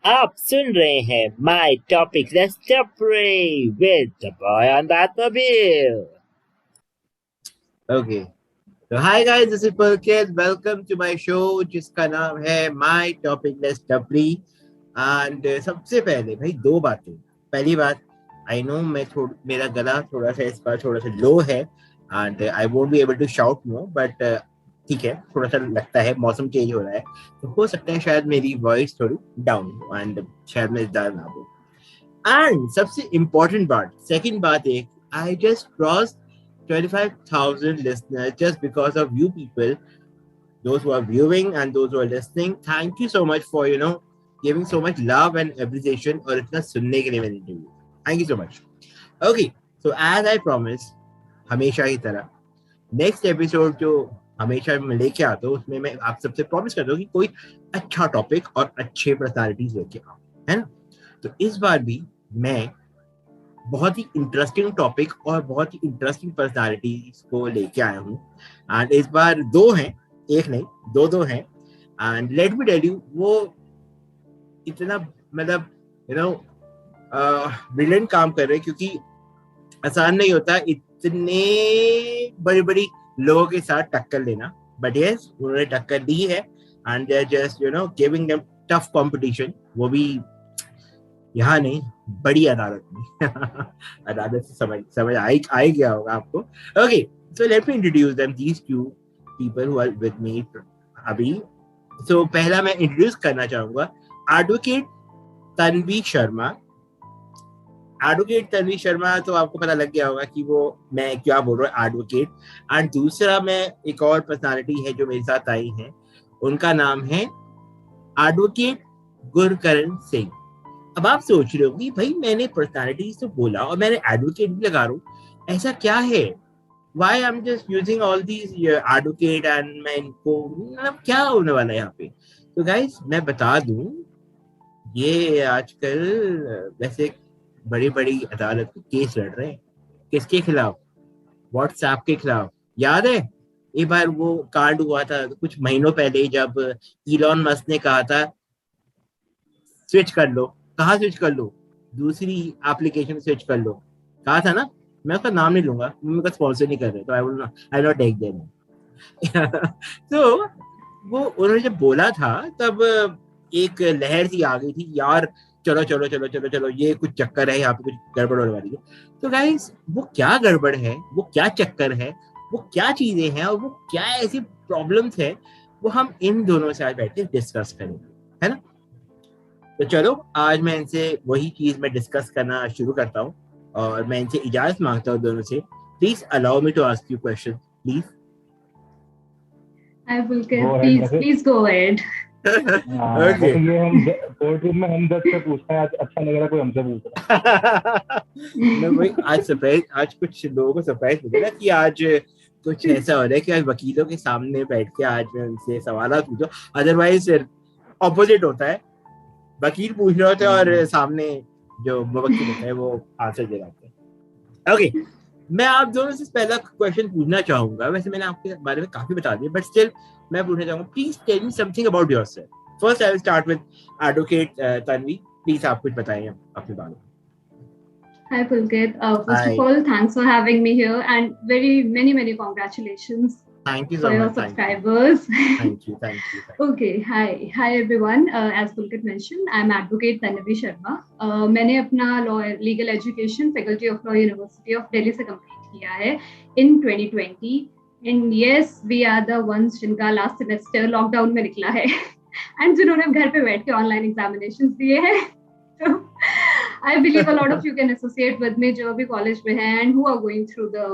आप सुन रहे हैं my topic with the boy on batmobile. Okay, तो hi guys, this is Palket. Welcome to my show जिसका नाम है my topic let's Tapri. And सबसे पहले भाई दो बातें। पहली बात, आई नो मेरा गला थोड़ा सा इस बार थोड़ा सा लो है and I won't be able to shout more, but ठीक है, थोड़ा सा लगता है मौसम चेंज हो रहा है तो हो सकता है शायद मेरी वॉइस थोड़ी डाउन हो एंड शायद मैं ज्यादा ना बोल। एंड सबसे इम्पोर्टेंट बात, सेकंड बात एक, I just cross 25,000 listeners just because of you people, those who are viewing and those who are listening. Thank you so much for giving so much love and appreciation और इतना सुनने के लिए मेरी interview. Thank you so much. Okay, so as I promise, हमेशा की तरह next episode जो हमेशा मैं लेके आता हूँ उसमें मैं आप सबसे प्रॉमिस करता हूँ कि कोई अच्छा टॉपिक और अच्छे पर्सनालिटीज लेके आऊँ, है ना। तो इस बार भी मैं बहुत ही इंटरेस्टिंग टॉपिक और बहुत ही इंटरेस्टिंग पर्सनालिटीज को लेके आया हूँ। एंड इस बार दो हैं, एक नहीं, दो दो हैं। And let me tell you, वो इतना मतलब यू नो ब्रिलियंट काम कर रहे हैं, क्योंकि आसान नहीं होता इतने बड़ी बड़ी लोगों के साथ टक्कर लेना। बट यस, उन्होंने टक्कर दी है and they are just giving them tough competition, वो भी यहाँ नहीं, बड़ी अदालत में। अदालत से समझ समझ आई गया होगा आपको। Okay, so let me introduce them these two people who are with me अभी। सो पहला मैं इंट्रोड्यूस करना चाहूंगा एडवोकेट तन्वी शर्मा। एडवोकेट तन्वी शर्मा तो आपको पता लग गया होगा कि वो मैं क्या बोल रहा हूँ, एडवोकेट। एंड दूसरा मैं एक और पर्सनालिटी है जो मेरे साथ आई है, उनका नाम है एडवोकेट गुरकरण सिंह। अब आप सोच रहे हो कि भाई मैंने पर्सनालिटी तो बोला और मैंने एडवोकेट भी लगा रहा हूँ, ऐसा क्या है? Why I am just using all these advocate and मैं इनको मतलब क्या होने वाला है यहाँ पे? तो गाइस मैं बता दूं, ये आजकल वैसे बड़ी बड़ी अदालत में केस लड़ रहे हैं। किसके खिलाफ? व्हाट्सएप के खिलाफ। याद है एक बार वो कांड हुआ था कुछ महीनों पहले, जब इलॉन मस्क ने कहा था स्विच कर लो। कहाँ स्विच कर लो? दूसरी एप्लीकेशन स्विच कर लो, कहा था ना। मैं उसका नाम नहीं लूंगा, मेरे को स्पॉन्सर नहीं कर रहे, तो आई नॉट टेक देम। तो वो उन्होंने जब बोला था तब एक लहर सी आ गई थी यार, चलो चलो चलो चलो चलो, ये कुछ चक्कर है, यहाँ पे कुछ गड़बड़ होने वाली है। तो गाइस, वो क्या गड़बड़ है, वो क्या चक्कर है, वो क्या चीजें हैं और वो क्या ऐसी प्रॉब्लम्स है, वो हम इन दोनों से आज बैठ के डिस्कस करेंगे, है ना। तो चलो आज मैं इनसे वही चीज मैं डिस्कस करना शुरू करता हूँ और मैं इनसे इजाजत मांगता हूँ दोनों से। Please allow me to ask you question, please. Hi go Pulkit, ahead please वैसे। please go ahead. हाँ, ओके। वैसे ये हम कोर्ट रूम में हम जज से पूछते हैं, आज अच्छा लग रहा है कोई हमसे पूछ रहा मैं वही आज सरप्राइज, आज कुछ लोगों को सरप्राइज मिलेगा कि आज कुछ ऐसा हो रहा है कि आज वकीलों के सामने बैठ के आज मैं उनसे सवाल पूछो। अदरवाइज ऑपोजिट होता है, वकील पूछ रहे होते हैं और सामने जो मुवक्किल होता है वो आंसर दे रहा होता है। ओके, मैं आप दोनों से पहला क्वेश्चन पूछना चाहूंगा। वैसे मैंने आपके बारे में काफी बता दिया, बट स्टिल मैं पूछना चाहूंगा, please tell me something about yourself. First I will start with advocate Tanvi. Please आप कुछ बताएं अपने बारे में। Hi Pulkit. First of hi. all, thanks for having me here, and very many congratulations thank you for so your much. Thank you. subscribers. Thank you. Thank you. Okay, hi everyone. As Pulkit mentioned, I'm Advocate Tanavi Sharma. मैंने अपना legal education Faculty of Law University of Delhi से complete किया है in 2020. And yes, we are the ones जिनका last semester lockdown में निकला है and जिन्होंने घर पे बैठ के online examinations दिए हैं। So I believe a lot of you can associate with me जो अभी college में हैं and who are going through the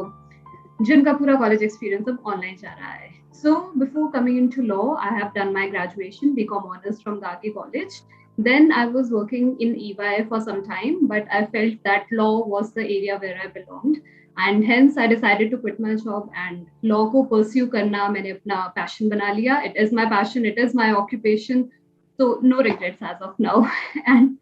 जिनका पूरा college experience अब online जा रहा है। So before coming into law, I have done my graduation BCom honors from Gagi College. Then I was working in EY for some time, but I felt that law was the area where I belonged, and hence I decided to quit my job and law को pursue करना मैंने अपना passion बना लिया. It is my passion, it is my occupation, so no regrets as of now. And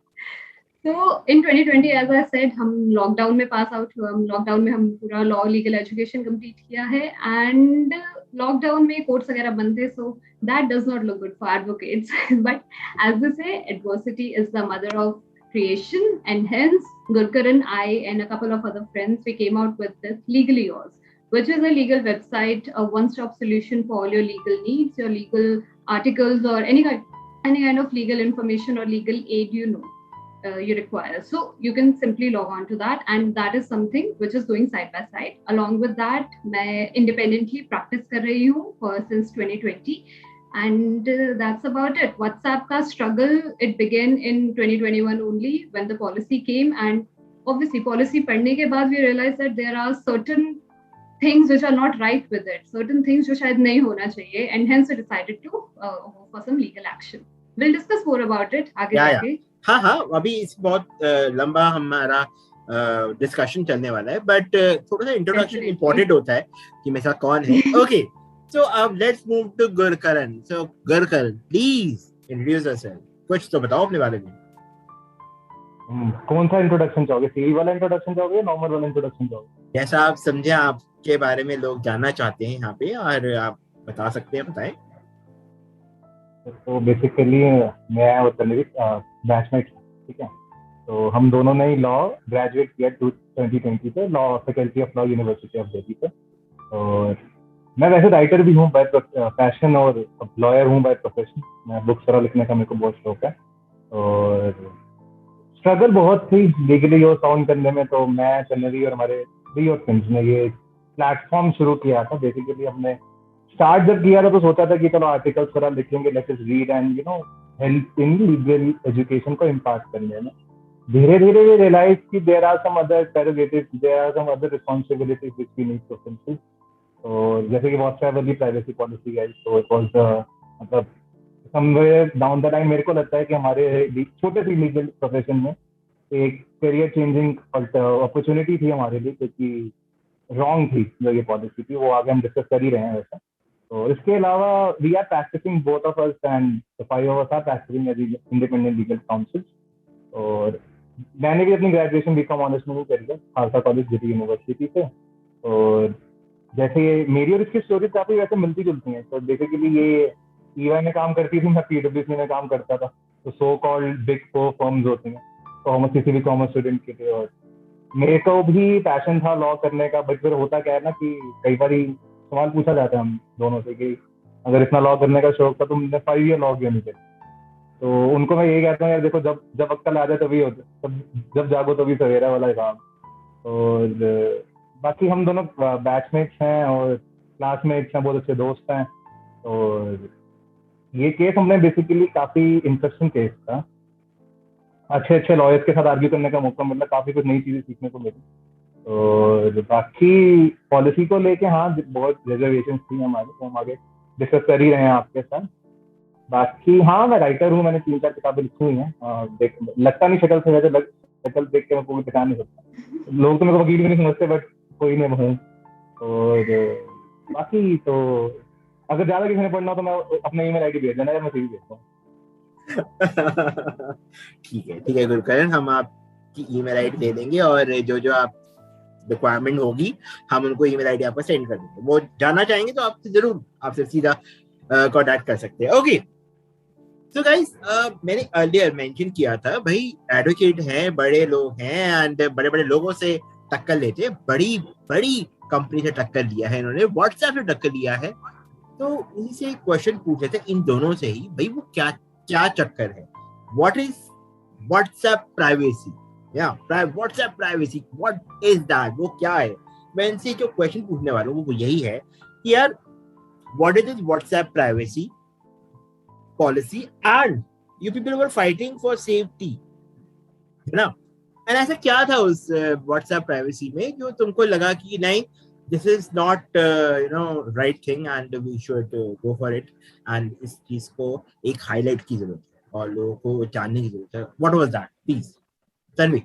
So in 2020, as I said, हम lockdown में pass out हुआ, हम लॉकडाउन में हम पूरा लॉ लीगल एजुकेशन कंप्लीट किया है, एंड लॉकडाउन में कोर्ट्स वगैरह बंद थे, so that does not look good for advocates. But as they say, adversity is the mother of creation, and hence Gurkaran, I and a couple of other friends, we came out with this Legally Yours, which is a legal website, a one-stop solution for all your legal needs, your legal articles, or any kind of legal information or legal aid you require. So you can simply log on to that, and that is something which is going side by side. Along with that, मैं independently practice कर रही हूँ since 2020, and that's about it. WhatsApp का struggle, it began in 2021 only when the policy came, and obviously policy पढ़ने के बाद we realized that there are certain things which are not right with it, certain things जो शायद नहीं होना चाहिए, and hence we decided to go for some legal action. We'll discuss more about it आगे जाके. हाँ हाँ, अभी इस बहुत लंबा हमारा डिस्कशन चलने वाला है, बट थोड़ा सा इंट्रोडक्शन इम्पोर्टेंट होता है कि मेरे साथ कौन है. ओके, सो अब let's move to Gurkaran. So Gurkaran, please introduce yourself. कुछ तो बताओ अपने बारे में. कौन सा इंट्रोडक्शन चाहोगे? सीवी वाला इंट्रोडक्शन चाहोगे या नॉर्मल वाला इंट्रोडक्शन चाहोगे? जैसा आप समझे, आपके बारे में लोग जानना चाहते हैं यहाँ पे, और आप बता सकते हैं, बताएं. तो बेसिकली मैं और तनवीर बैचमेट, ठीक है. तो हम दोनों ने लॉ ग्रेजुएट किया 2020 से, law faculty of law university of Delhi से. और मैं वैसे राइटर भी हूँ बाय पैशन और लॉयर हूँ बाय प्रोफेशन. मैं बुक्स वगैरह लिखने का मेरे को बहुत शौक है, और स्ट्रगल बहुत थी लीगली योर साउंड करने में. तो मैं, तनवीर और हमारे 3 और फ्रेंड्स ने ये प्लेटफॉर्म शुरू किया था. बेसिकली हमने स्टार्ट जब किया था तो सोचा था कि चलो आर्टिकल्स वगैरह लिखेंगे, let's just read and help in legal education को इम्पार्ट करने में. धीरे धीरे वी रियलाइज कि there are some other prerogatives, there are some other responsibilities which we need to fulfil. और जैसे कि व्हाट्सएप वाली प्राइवेसी पॉलिसी है, तो इट वाज मतलब समवेयर डाउन द लाइन मेरे को लगता है कि हमारे छोटे से लीगल प्रोफेशन में एक करियर चेंजिंग अपॉर्चुनिटी थी हमारे लिए, क्योंकि रॉन्ग थी जो ये पॉलिसी थी. वो आगे हम डिस्कस कर ही रहे हैं वैसा. तो इसके अलावा we are practicing, both of us and the 5 of us are practicing as independent legal counsel. और मैंने भी अपनी ग्रेजुएशन बीकॉम ऑनर्स में करी है खालसा कॉलेज दिल्ली यूनिवर्सिटी से. और जैसे ये मेरी और इसकी स्टोरी काफी वैसे मिलती जुलती हैं. तो बेसिकली ये ईवाई में काम करती थी, मैं पीडब्ल्यूसी में काम करता था. तो सो कॉल्ड बिग 4 फर्म्स होती हैं कॉमर्स, किसी भी कॉमर्स स्टूडेंट के लिए. और मेरे को भी पैशन था लॉ करने का, बट फिर होता क्या है ना कि कई बार सवाल पूछा जाता है हम दोनों से कि अगर इतना लॉ करने का शौक था तो तुमने 5 ईयर लॉ क्यों नहीं किया. तो उनको मैं ये कहता हूँ, यार देखो, जब जब अक्ल आ जाए तभी होता, तब जब जागो तभी सवेरा वाला काम. और बाकी हम दोनों बैचमेट्स हैं और क्लासमेट्स हैं, बहुत अच्छे दोस्त हैं. और ये केस हमने बेसिकली काफी इंटरेस्टिंग केस था. अच्छे लॉयर्स के साथ आर्ग्यू करने का मौका मिला, काफी कुछ नई चीजें सीखने को मिली. और बाकी पॉलिसी को लेके हाँ बहुत रिजर्वेशंस थी हमारे, तो हम आगे डिस्कस कर ही रहे हैं आपके साथ. बाकी हाँ, मैं राइटर हूँ, मैंने 3-4 किताबें लिखी हुई हैं. लगता नहीं शक्ल से, वैसे शक्ल देख के मैं कोई बता नहीं सकता. लोग तो मेरे को वकील भी नहीं समझते, बट कोई नहीं हूँ. और बाकी तो अगर ज्यादा किसी ने पढ़ना हो तो मैं अपना ईमेल आईडी भेज देना, या मैं सीवी भेजता हूँ. ठीक है गुरकरण, हम आपकी ईमेल आईडी दे देंगे, और जो जो आप रिक्वायरमेंट होगी हम उनको ईमेल आईडी आपको सेंड कर देंगे. वो जानना चाहेंगे तो आपसे सीधा कांटेक्ट कर सकते हैं. ओके, सो गाइस, मैंने अर्लियर मेंशन किया था, भाई एडवोकेट हैं, बड़े लोग हैं, एंड बड़े बड़े लोगों से टक्कर लेते हैं. बड़ी बड़ी कंपनी से टक्कर लिया है इन्होंने, व्हाट्सएप से टक्कर लिया है. तो इन्हीं से एक क्वेश्चन पूछे थे इन दोनों से ही, भाई वो क्या चक्कर है. व्हाट इज व्हाट्सएप प्राइवेसी, या WhatsApp privacy, what is that, वो क्या है. मैं इनसे जो क्वेश्चन पूछने वाला हूँ वो यही है कि यार, what is WhatsApp privacy policy, and you people were fighting for safety, है ना. एंड ऐसा क्या था उस व्हाट्सएप प्राइवेसी में जो तुमको लगा कि नहीं, this is not right thing and we should go for it, and इस चीज को एक हाईलाइट की जरूरत है और लोगों को जानने की जरूरत है. What was that, please, Tanvi?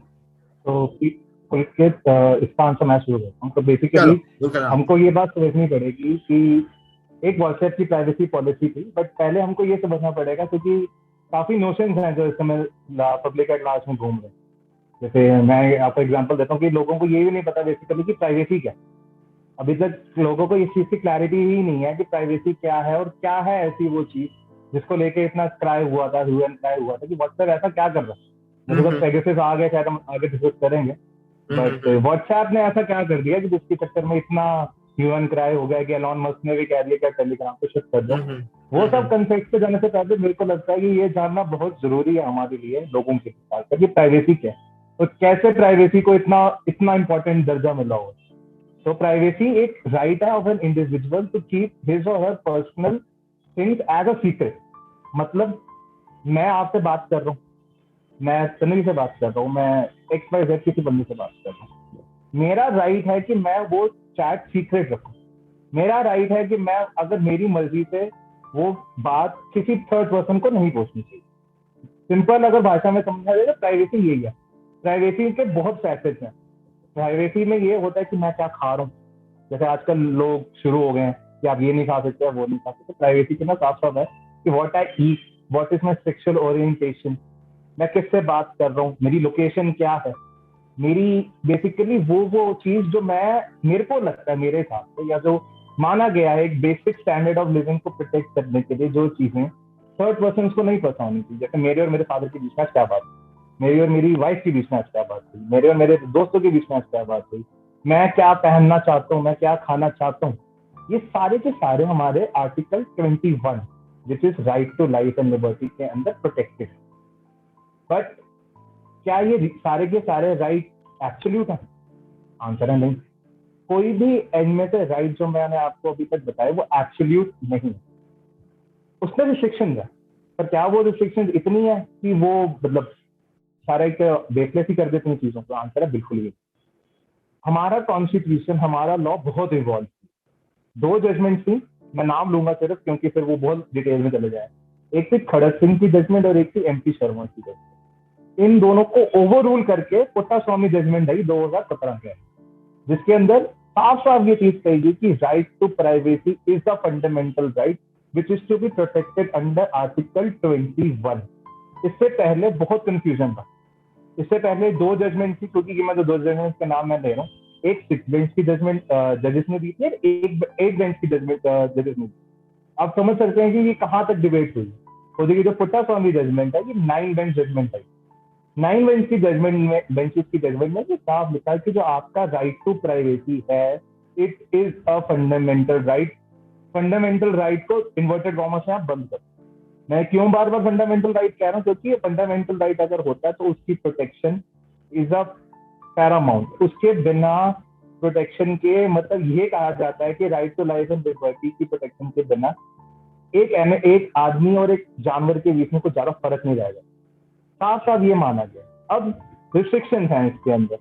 तो इसका आंसर मैं शुरू करता हूँ. तो बेसिकली हमको ये बात समझनी पड़ेगी कि एक व्हाट्सएप की प्राइवेसी पॉलिसी थी, बट पहले हमको ये समझना पड़ेगा क्योंकि काफी नोशंस हैं जो इस समय पब्लिक एट लार्ज में घूम रहे हैं. जैसे मैं आपको एग्जांपल देता हूँ कि लोगों को ये भी नहीं पता बेसिकली कि प्राइवेसी क्या है। अभी तक लोगों को इस चीज की क्लैरिटी ही नहीं है कि प्राइवेसी क्या है और क्या है ऐसी वो चीज जिसको लेके इतना क्राई हुआ था, ह्यू एंड क्राई हुआ था कि व्हाट्सएप ऐसा क्या कर रहा है। मुझे बस पेगासस आ गया, शायद हम आगे डिस्कस करेंगे, बट व्हाट्सएप ने ऐसा क्या कर दिया कि जिसके चक्कर में इतना ह्यू एंड क्राई हो गया कि एलॉन मस्क ने भी कह दिया कि टेलीग्राम पे शिफ्ट कर दो। वो सब कंसेप्ट पे जाने से पहले मेरे को लगता है कि ये जानना बहुत जरूरी है हमारे लिए, लोगों के साथ, कि प्राइवेसी क्या है और कैसे प्राइवेसी को इतना इतना इंपॉर्टेंट दर्जा मिला हुआ है। तो प्राइवेसी एक राइट है of an individual to keep his और her personal things as a secret. मतलब मैं आपसे बात कर रहा हूँ, मैं तन्वी से बात कर रहा हूँ, मैं एक्स वाई जेड किसी बंदे से बात कर रहा हूँ, मेरा राइट है कि मैं वो चैट सीक्रेट रखूँ। मेरा राइट है कि मैं अगर मेरी मर्जी से वो बात किसी थर्ड पर्सन को नहीं पहुंचनी चाहिए। सिंपल अगर भाषा में समझा जाए तो प्राइवेसी यही है। प्राइवेसी के बहुत फैसेट्स हैं। प्राइवेसी में ये होता है कि मैं क्या खा रहा हूँ, जैसे आजकल लोग शुरू हो गए हैं कि आप ये नहीं खा सकते, वो नहीं खा सकते। प्राइवेसी के ना साफ साफ है कि what I eat, what is my sexual orientation, मैं किससे बात कर रहा हूँ, मेरी लोकेशन क्या है, मेरी बेसिकली वो चीज जो मैं मेरे को लगता है मेरे हिसाब से, या जो माना गया है एक बेसिक स्टैंडर्ड ऑफ लिविंग को प्रोटेक्ट करने के लिए, जो चीजें थर्ड पर्सन को नहीं पता होनी चाहिए। जैसे मेरे और मेरे फादर के बीच में क्या बात, मेरी और मेरी वाइफ के बीच में आज क्या बात हुई, मेरे और मेरे दोस्तों के बीच में आज क्या बात हुई, मैं क्या पहनना चाहता हूँ, मैं क्या खाना चाहता हूँ, ये सारे के सारे हमारे article 21 which is right to life and liberty के अंदर प्रोटेक्टेड। बट क्या ये सारे के सारे राइट एब्सोल्यूट है? आंसर है नहीं। कोई भी इनमें से राइट जो मैंने आपको अभी तक बताया वो एब्सोल्यूट नहीं है, उसमें रिस्ट्रिक्शन है। पर क्या वो रिस्ट्रिक्शन इतनी है कि वो मतलब सारा एक बेसलेस ही कर देते हैं चीजों को? आंसर है बिल्कुल भी। हमारा कॉन्स्टिट्यूशन, हमारा लॉ बहुत इवॉल्व थी। दो जजमेंट थी, मैं नाम लूंगा सिर्फ क्योंकि फिर वो बहुत डिटेल में चले जाए। एक थी खड़क सिंह की जजमेंट और एक थी एमपी शर्मा की जजमेंट। इन दोनों को ओवर रूल करके पुट्टास्वामी जजमेंट आई 2017 के, जिसके अंदर साफ साफ ये चीज कही गई कि right to privacy is the fundamental right which is to be protected under article 21। इससे पहले बहुत कंफ्यूजन था। इससे पहले दो जजमेंट थी, क्योंकि मैं जो दो जजमेंट का नाम मैं ले रहा हूँ, एक 6 बेंच की जजमेंट जजेस ने दी थी, एक 8 बेंच की जजमेंट जजेस ने दी। आप समझ सकते हैं कि ये कहाँ तक डिबेट हुई। तो देखिए जो पुट्टास्वामी जजमेंट है ये 9 बेंच जजमेंट है। 9 बेंच की जजमेंट में, बेंचेस की जजमेंट में ये साफ लिखा है कि जो आपका राइट टू प्राइवेसी है, it is a fundamental right. Fundamental right को इन्वर्टेड कॉमा से आप बंद करो। मैं क्यों बार बार फंडामेंटल राइट कह रहा हूँ? क्योंकि ये फंडामेंटल राइट अगर होता है तो उसकी प्रोटेक्शन इज अ पैरामाउंट। उसके बिना प्रोटेक्शन के, मतलब ये कहा जाता है कि right to life and liberty की प्रोटेक्शन के बिना एक आदमी और एक जानवर के बीच में कुछ ज्यादा फर्क नहीं रहेगा। साफ साफ ये माना गया। अब रिस्ट्रिक्शन है इसके अंदर,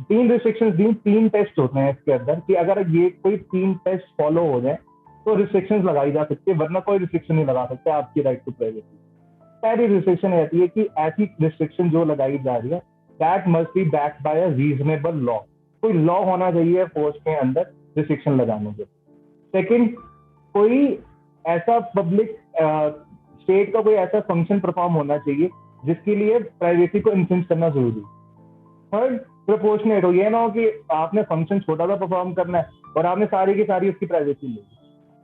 3 रिस्ट्रिक्शन दी, 3 टेस्ट होते हैं इसके अंदर कि अगर ये कोई 3 टेस्ट फॉलो हो जाए तो रिस्ट्रिक्शंस लगाई जा सकती है, वरना कोई रिस्ट्रिक्शन नहीं लगा सकते आपकी राइट टू प्राइवेसी। पहली रिस्ट्रिक्शन रहती है कि ऐसी रिस्ट्रिक्शन जो लगाई जा रही है that must be backed by a reasonable law. कोई लॉ होना चाहिए फोर्स के अंदर रिस्ट्रिक्शन लगाने के। सेकंड, कोई ऐसा पब्लिक स्टेट का कोई ऐसा फंक्शन परफॉर्म होना चाहिए जिसके लिए प्राइवेसी को इन्फ्लुएंस करना जरूरी है। थर्ड, प्रोपोर्शनेट हो। ये ना हो कि आपने फंक्शन छोटा सा परफॉर्म करना है और आपने सारी की सारी उसकी प्राइवेसी ली।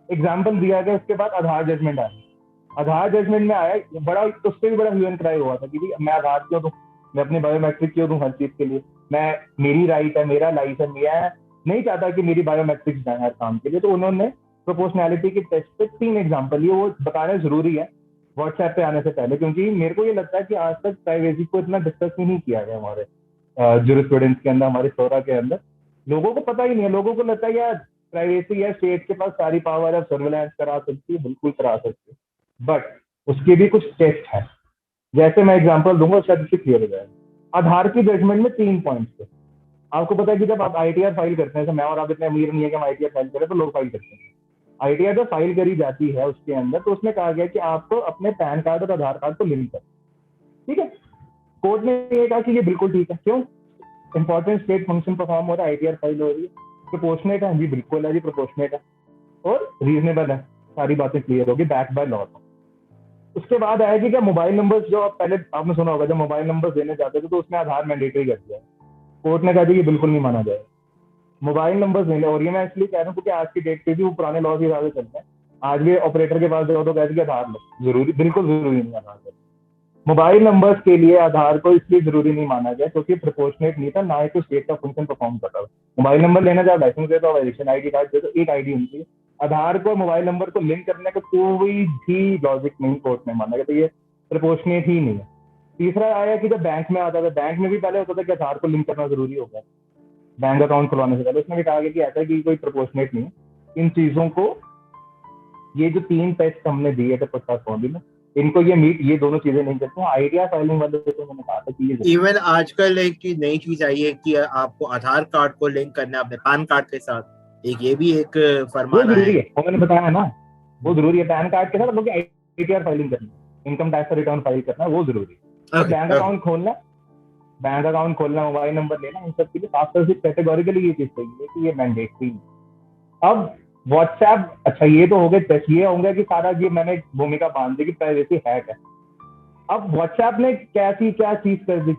एग्जाम्पल दिया गया, उसके बाद आधार जजमेंट आया। आधार जजमेंट में आया बड़ा, उससे भी बड़ा ह्यू एंड क्राई हुआ था कि मैं आधार क्यों दूं, मैं अपने बायोमेट्रिक क्यों दूं हर चीज के लिए, मैं मेरी राइट है, मेरा लाइफ है, मैं नहीं चाहता कि मेरी बायोमेट्रिक्स जाए हर काम के लिए। तो उन्होंने प्रोपोर्शनैलिटी के टेस्ट पे 3 एग्जाम्पल लिए, वो बताना जरूरी है व्हाट्सएप पे आने से पहले, क्योंकि मेरे को ये लगता है कि आज तक प्राइवेसी को इतना डिस्कस ही नहीं किया गया हमारे ज्यूरिस्प्रूडेंस के अंदर, हमारे शोरा के अंदर। लोगों को पता ही नहीं है। लोगों को लगता है यार प्राइवेसी है, स्टेट के पास सारी पावर है, सर्विलांस करा सकती है, बिल्कुल करा सकती है, बट उसके भी कुछ टेस्ट है। जैसे मैं एग्जांपल दूंगा, शायद इससे क्लियर हो जाएगा। आधार की जजमेंट में 3 पॉइंट्स थे। आपको पता है कि जब आप आईटीआर फाइल करते हैं, तो मैं और आप इतने अमीर नहीं है कि हम आईटीआर फाइल करें, तो लोग फाइल करते हैं। आईटीआर जब फाइल करी जाती है उसके अंदर, तो उसमें कहा गया कि आपको अपने पैन कार्ड और आधार कार्ड को लिंक करें। ठीक है, कोर्ट ने ये कहा कि ये बिल्कुल ठीक है। क्यों? इंपॉर्टेंट स्टेट फंक्शन परफॉर्म हो रहा है, आईटीआर फाइल हो रही है, प्रोपोर्शनेट है जी, बिल्कुल है जी, प्रोपोर्शनेट है, और रीजनेबल है, सारी बातें क्लियर होगी, बैक बाय लॉ। उसके बाद आया कि क्या मोबाइल नंबर्स, जो पहले आपने सुना होगा, जब मोबाइल नंबर्स देने जाते थे तो उसमें आधार मैंडेटरी कर दिया। कोर्ट ने कहा कि बिल्कुल नहीं माना जाए मोबाइल नंबर्स देने। और ये मैं इसलिए कह रहा हूँ क्योंकि आज की डेट पे भी वो पुराने लॉज ही ज्यादा चलते हैं। आज भी ऑपरेटर के पास जाओ तो कहते हैं आधार लो, जरूरी, बिल्कुल जरूरी नहीं आधार। मोबाइल नंबर्स के लिए आधार को इसलिए जरूरी नहीं माना गया क्योंकि प्रोपोर्शनेट नहीं था, ना ही तो स्टेट का फंक्शन परफॉर्म कर रहा था। मोबाइल नंबर लेना चाहे लाइसेंस दे दो, इलेक्शन आईडी कार्ड दे दो, एक आईडी होनी चाहिए। आधार को मोबाइल नंबर को लिंक करने का कोई भी लॉजिक नहीं कोर्ट ने माना गया, तो ये प्रोपोर्शनेट ही नहीं है। तीसरा आया कि जब बैंक में आता था, बैंक में भी पहले होता था कि आधार को लिंक करना जरूरी होगा बैंक अकाउंट खुलवाने से पहले। उसमें भी कहा गया कि ऐसा है कि कोई प्रोपोर्शनेट नहीं है इन चीजों को। ये जो 3 टेस्ट हमने दिए थे पचास फॉर्म में, इनको ये दोनों चीजें नहीं करते हैं। आइडिया फाइलिंग वाले तो मैंने कहा था कि ये इवन आजकल एक चीज नई चीज आई है कि आपको आधार कार्ड को लिंक करना है अपने पैन कार्ड के साथ, ये भी एक वो फरमान आया जरूरी है, वो मैंने बताया ना, वो जरूरी है। पैन कार्ड के साथ लोग आईटीआर फाइलिंग करनी है, इनकम टैक्स का रिटर्न फाइल करना है, वो जरूरी है। तो बैंक अकाउंट खोलना, मोबाइल नंबर लेना, इन सब के लिए खास तौर से कैटेगोरिकली ये चीज चाहिए है कि ये मैंडेटरी। अब व्हाट्सएप, अच्छा ये तो हो गए टेस्ट, ये होंगे कि सारा ये मैंने भूमिका बांध दी कि प्राइवेसी हैक है। अब व्हाट्सएप ने क्या चीज कर दी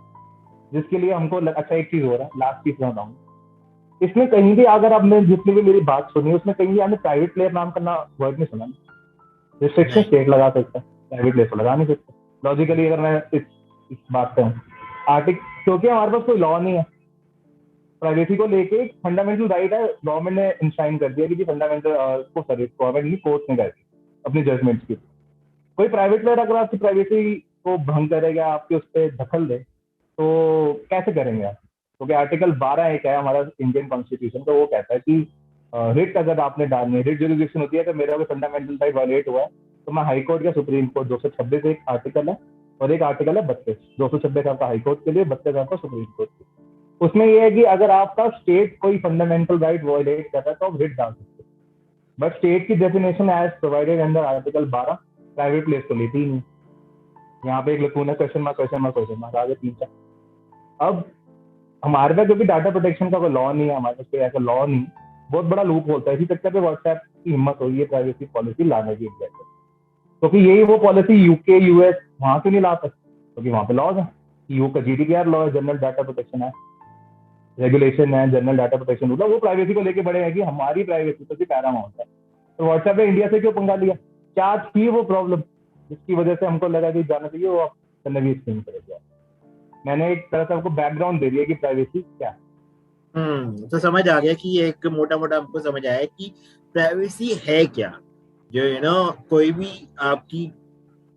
जिसके लिए हमको अच्छा एक चीज हो रहा है, लास्ट चीज बताऊंगा। इसमें कहीं भी अगर आपने जितनी भी मेरी बात सुनी उसमें कहीं भी आपने प्राइवेट प्लेयर नाम का वर्ड नहीं सुना। रिस्ट्रिक्शन स्टेट लगा सकता है, प्राइवेट प्लेयर तो लगा नहीं सकता लॉजिकली, अगर मैं इस बात पे हूँ क्योंकि हमारे पास कोई लॉ नहीं है प्राइवेसी को लेके। एक फंडामेंटल राइट है, गवर्नमेंट ने इंश्राइन कर दिया कि फंडामेंटल को गवर्नमेंट नहीं, कोर्ट ने कर दिया अपनी जजमेंट की। कोई प्राइवेट प्लेयर अगर आपकी प्राइवेसी को भंग करेगा, आपके उस पर दखल दे, तो कैसे करेंगे आप? क्योंकि आर्टिकल 12 एक है हमारा इंडियन कॉन्स्टिट्यूशन का, वो कहता है कि रिट अगर आपने डालनी है, रिट जुरिडिक्शन होती है कि मेरा कोई फंडामेंटल राइट वायलेट हुआ है तो मैं हाई कोर्ट या सुप्रीम कोर्ट, 226 एक आर्टिकल है और एक आर्टिकल है 32, 226 आपका हाई कोर्ट के लिए, 32 आपका सुप्रीम कोर्ट के लिए। उसमें यह है कि अगर आपका स्टेट कोई फंडामेंटल राइट वायलेट कर रहा है तो आप रिट डाल सकते हैं। बट स्टेट की definition as provided under article 12 private place को लेती ही नहीं। यहाँ पे एक लकून है, क्वेश्चन मार्क आगे 3-4। अब हमारे पास क्योंकि डाटा प्रोटेक्शन का कोई लॉ नहीं है, हमारे पास कोई ऐसा लॉ नहीं, बहुत बड़ा लूप होता है। इसी चक्कर पे व्हाट्सएप की हिम्मत हुई है प्राइवेसी पॉलिसी लाने की इंडिया में, क्योंकि यही वो पॉलिसी यूके यूएस वहां से नहीं ला सकते क्योंकि वहां पे लॉज है। यू का जीडीपीआर लॉ है, जनरल डाटा प्रोटेक्शन है, रेगुलेशन है, जनरल डाटा प्रोटेक्शन रूल है, वो प्राइवेसी को लेके बड़े हैं कि हमारी प्राइवेसी तो पैरामाउंट है। तो व्हाट्सएप ने इंडिया से क्यों पंगा लिया? क्या थी वो प्रॉब्लम जिसकी वजह से हमको लगा कि जाना चाहिए? वो तन्वी एक्सप्लेन करेगा। मैंने एक तरह से आपको बैकग्राउंड दे दिया कि प्राइवेसी क्या है। तो समझ आ गया कि एक मोटा हमको समझ आया कि प्राइवेसी है क्या, जो कोई भी आपकी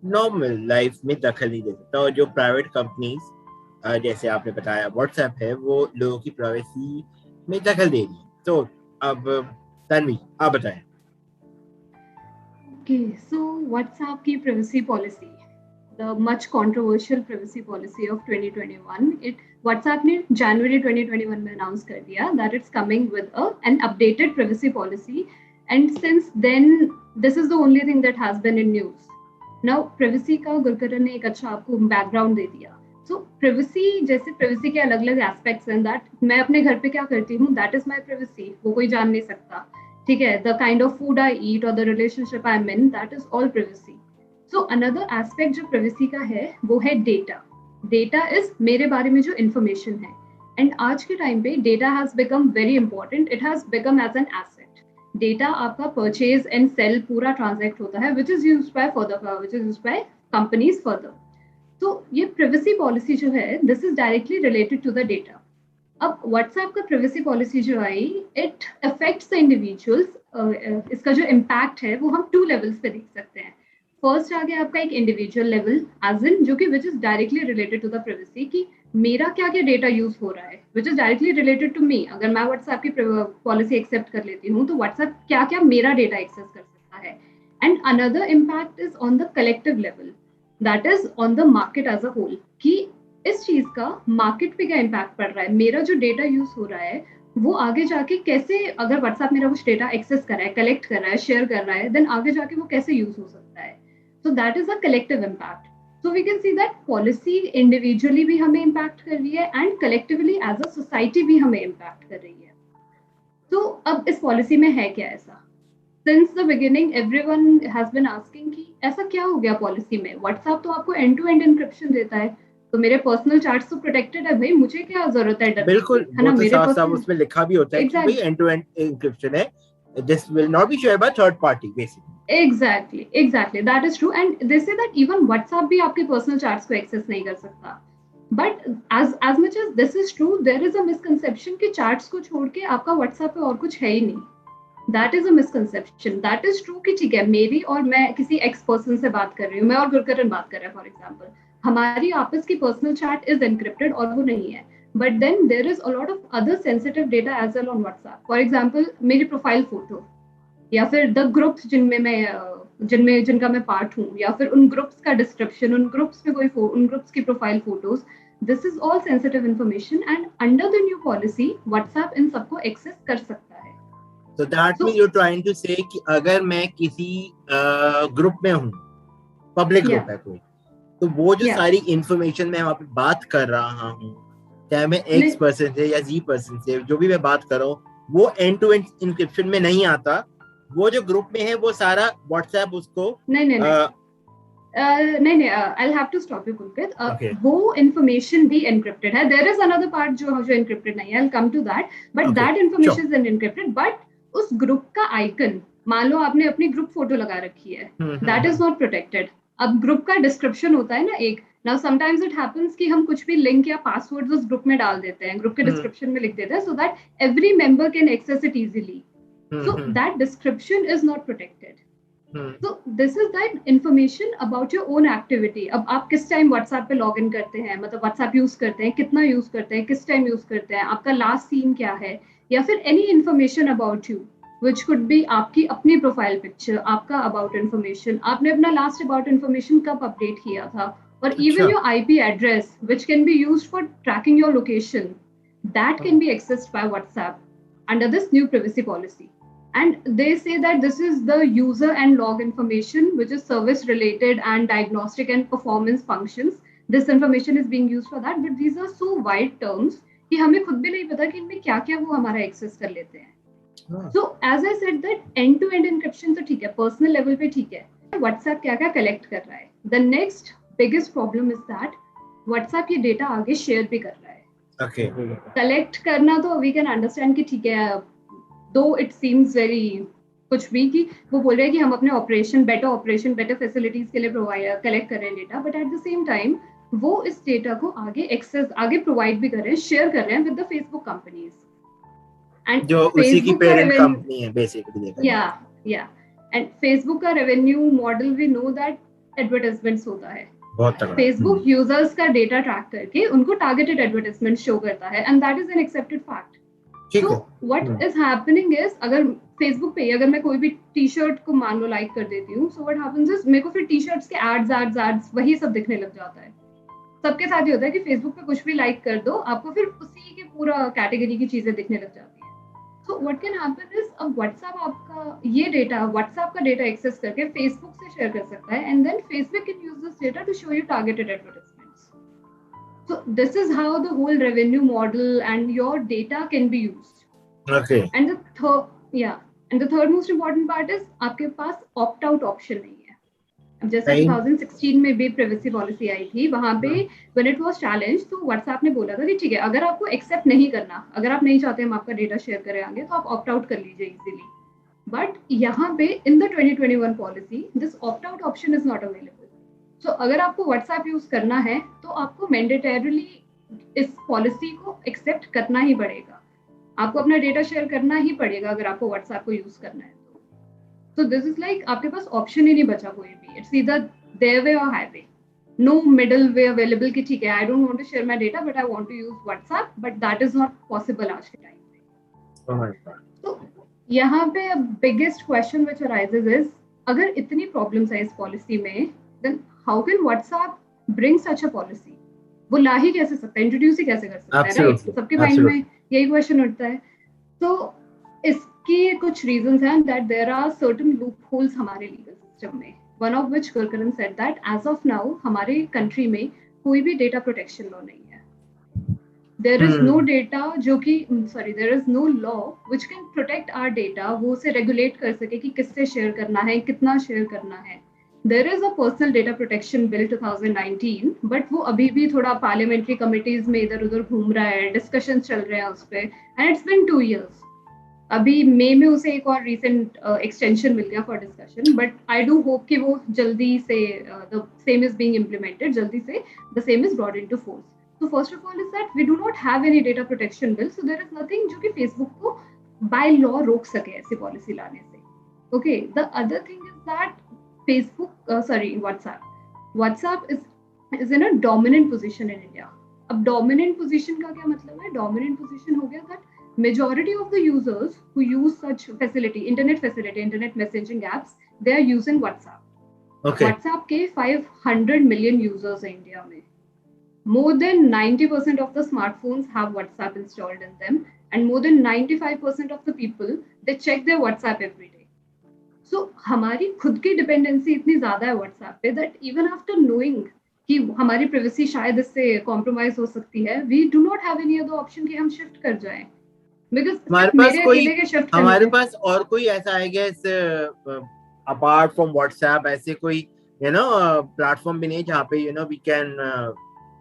नॉर्मल लाइफ में दखल नहीं दे सकता। और जो प्राइवेट कंपनीज जैसे आपने बताया व्हाट्सएप है, वो लोगों की प्राइवेसी में दखल दे रही है। तो अब तन्वी आप बताएं। Okay, so WhatsApp की privacy policy, the much controversial privacy policy of 2021. WhatsApp ने January 2021 में announce कर दिया that it's coming with an updated privacy policy, and since then this is the only thing that has been in news. Now privacy का गुरकरण ने एक अच्छा आपको background दे दिया। So privacy, जैसे privacy के अलग अलग aspects हैं, that मैं अपने घर पे क्या करती हूँ, that is my privacy, वो कोई जान नहीं सकता। ठीक है, the kind of food I eat or the relationship I'm in, that is all privacy. So another aspect जो privacy का है वो है data. Data is मेरे बारे में जो information है, and आज के टाइम पे data has become very important. It has become as an asset. Data आपका purchase and sell पूरा transact होता है, which is used by companies further. तो ये privacy policy जो है, this is directly related to the data. अब WhatsApp का privacy policy जो आई, it affects the individuals. इसका जो impact है वो हम 2 levels पे देख सकते हैं। फर्स्ट आ गया आपका एक individual level, as in जो कि which is directly related to the privacy, कि मेरा क्या क्या डेटा यूज हो रहा है, which is directly related to me. अगर मैं WhatsApp की पॉलिसी एक्सेप्ट कर लेती हूँ तो WhatsApp क्या क्या मेरा डेटा एक्सेस कर सकता है। And another impact is on the collective level, that is on the market as a whole, कि इस चीज का मार्केट पे क्या इम्पैक्ट पड़ रहा है, मेरा जो डेटा यूज हो रहा है वो आगे जाके कैसे, अगर WhatsApp मेरा कुछ डेटा एक्सेस कर रहा है, कलेक्ट कर रहा है, शेयर कर रहा है, देन आगे जाके वो कैसे यूज हो सकता है। So that is a collective impact. So we can see that policy individually भी हमें इम्पैक्ट कर रही है and collectively as a society भी हमें इम्पैक्ट कर रही है। तो अब इस पॉलिसी में है क्या ऐसा? since the beginning everyone has been asking कि ऐसा क्या हो गया पॉलिसी में, व्हाट्सएप तो आपको एंड टू एंड इंक्रिप्शन देता है, तो मेरे पर्सनल चार्ट्स तो प्रोटेक्टेड है भाई, मुझे क्या जरूरत है डरने बिल्कुल, की, है ना? वो तो मेरे साफ साफ पर्सनल उसमें लिखा भी होता है कि भाई एंड टू एंड एन्क्रिप्शन है, this will not be shared by third party basically. Exactly that is true, and they say that even WhatsApp भी आपके पर्सनल चार्ट्स को एक्सेस नहीं कर सकता। But as much as this is true, there is a misconception कि charts को छोड़ के आपका व्हाट्सएप पे और कुछ है ही नहीं। That is a misconception. That is true कि ठीक है, मेरी और मैं किसी एक्स पर्सन से बात कर रही हूँ, मैं और गुरकरन बात कर रहे हैं फॉर एग्जाम्पल, हमारी आपस की पर्सनल चैट इज एनक्रिप्टेड और वो नहीं है, but then there is a lot of other sensitive data as well on WhatsApp. For example मेरी प्रोफाइल फोटो, या फिर द ग्रुप्स जिनका मैं पार्ट हूँ, या फिर उन ग्रुप्स का डिस्क्रिप्शन, उन ग्रुप्स में उन ग्रुप्स की profile photos, this is all sensitive information, and under the new policy WhatsApp इन सबको एक्सेस कर सकता है। So that means you're trying to say कि अगर मैं किसी ग्रुप में हूँ, पब्लिक ग्रुप है कोई, तो वो जो सारी इंफॉर्मेशन मैं वहाँ पे बात कर रहा हूँ, चाहे मैं एक्स पर्सन से या जी पर्सन से, जो भी मैं बात कर रहा हूँ, वो एंड टू एंड इंक्रिप्शन में नहीं आता, वो जो ग्रुप में है वो सारा व्हाट्सएप उसको नहीं, I'll have to stop you, Pulkit. वो information भी encrypted है. There is another part जो encrypted नहीं है. I'll come to that. But that information is encrypted. But उस group का icon, मान लो आपने अपनी group photo लगा रखी है, that is not protected. अब group का description होता है ना एक. Now sometimes it happens कि हम कुछ भी link या passwords उस group में डाल देते हैं, group के description में लिख देते हैं, so that every member can access it easily. So that description is not protected. So this is that information about your own activity. अब आप किस टाइम WhatsApp पे लॉग इन करते हैं, मतलब WhatsApp यूज करते हैं, कितना यूज करते हैं, किस टाइम यूज करते हैं, आपका लास्ट सीन क्या है, या फिर any information about you which could be आपकी अपनी प्रोफाइल पिक्चर, आपका अबाउट इन्फॉर्मेशन, आपने अपना लास्ट अबाउट इन्फॉर्मेशन कब अपडेट किया था, और even your IP address which can be used for tracking your location, that can be accessed by WhatsApp under this new privacy policy. And they say that this is the user and log information, which is service related and diagnostic and performance functions. This information is being used for that, but these are so wide terms कि हमें खुद भी नहीं पता कि इनमें क्या क्या वो हमारा एक्सेस कर लेते हैं। So as I said that end to end encryption तो ठीक है, पर्सनल लेवल पे ठीक है, व्हाट्सएप क्या क्या कलेक्ट कर रहा है। The next biggest problem is that WhatsApp ये डेटा आगे शेयर भी कर रहा है। कलेक्ट करना तो we can understand कि ठीक है, though it seems very कुछ भी कि वो बोल रहे हैं कि हम अपने ऑपरेशन बेटर फैसिलिटीज के लिए कलेक्ट कर रहे हैं data, but at the same time वो इस डेटा को आगे प्रोवाइड भी कर रहे हैं, शेयर कर रहे हैं with the Facebook companies, and जो उसी की पेरेंट कंपनी है बेसिकली। या एंड फेसबुक का revenue model we know that advertisements होता है, फेसबुक यूजर्स का डेटा ट्रैक करके उनको टारगेटेड एडवर्टाइजमेंट शो करता है, and that is an accepted fact. So what is happening is, अगर Facebook पे अगर मैं कोई भी टी शर्ट को मान लो लाइक कर देती हूँ, so what happens is मेरे को फिर टी शर्ट्स के एड्स वही सब दिखने लग जाता है। सबके साथ ये होता है कि Facebook पे कुछ भी लाइक कर दो, आपको फिर उसी के पूरा कैटेगरी की चीजें दिखने लग जाती है। So what can happen is, अब WhatsApp आपका ये डेटा, WhatsApp का डेटा एक्सेस करके Facebook से शेयर कर सकता है, and then Facebook can use this data to show you targeted advertisements. So this is how the whole revenue model and your data can be used. Okay. And the third most important part is आपके पास opt out option नहीं है। अब जैसे 2016 में भी privacy policy आई थी, वहाँ पे when it was challenged, तो WhatsApp ने बोला था कि ठीक है, अगर आपको accept नहीं करना, अगर आप नहीं चाहते हम आपका डेटा शेयर करें आगे, तो आप opt out कर लीजिए easily. But यहाँ पे in the 2021 policy, this opt out option is not available. So, अगर आपको WhatsApp यूज करना है तो आपको मैंडेटरीली इस पॉलिसी को एक्सेप्ट करना ही पड़ेगा, आपको अपना डेटा शेयर करना ही पड़ेगा अगर आपको WhatsApp को यूज करना है तो दिस इज लाइक आपके पास ऑप्शन ही नहीं बचा कोई भी, इट्स ईदर देयर वे और highway, no middle way available कि ठीक है I don't want to share my data but I want to use WhatsApp, but that is not possible आज के टाइम पे। तो यहाँ पे biggest question which arises is, अगर इतनी प्रॉब्लम्स है इस पॉलिसी में, then how can WhatsApp bring such a policy? वो ला ही कैसे सकता है, इंट्रोड्यूस ही कैसे कर सकता है, राइट? सबके माइंड में यही क्वेश्चन उठता है। तो इसके कुछ रीजंस हैं that there are certain loopholes हमारे लीगल सिस्टम में, one of which Gurkaran said that as of now हमारे कंट्री में कोई भी डेटा प्रोटेक्शन लॉ नहीं है। there is no data जो कि there is no law which can protect our data, वो उसे regulate कर सके कि किससे share करना है, कितना share करना है. There is a personal data protection bill 2019, but वो अभी भी थोड़ा parliamentary committees में इधर उधर घूम रहा है, discussions चल रहे हैं उस पे, and it's been 2 years. अभी मई में उसे एक और recent extension मिल गया for discussion, but I do hope कि वो जल्दी से the same is being implemented, जल्दी से the same is brought into force. So first of all is that we do not have any data protection bill, so there is nothing जो कि Facebook को by law रोक सके ऐसी policy लाने से. Okay, the other thing is that WhatsApp is in a dominant position in India. अब dominant position का क्या मतलब है? Dominant position हो गया that majority of the users who use such facility, internet messaging apps, they are using WhatsApp. Okay. WhatsApp के 500 million users हैं India में. More than 90% of the smartphones have WhatsApp installed in them, and more than 95% of the people, they check their WhatsApp every day. So हमारी खुद की dependency इतनी ज़्यादा है WhatsApp पे that even after knowing कि हमारी privacy शायद इससे compromise हो सकती है, we do not have any other option कि हम shift कर जाएं. Because हमारे पास और कोई ऐसा है क्या apart from WhatsApp ऐसे कोई platform भी नहीं जहाँ पे we can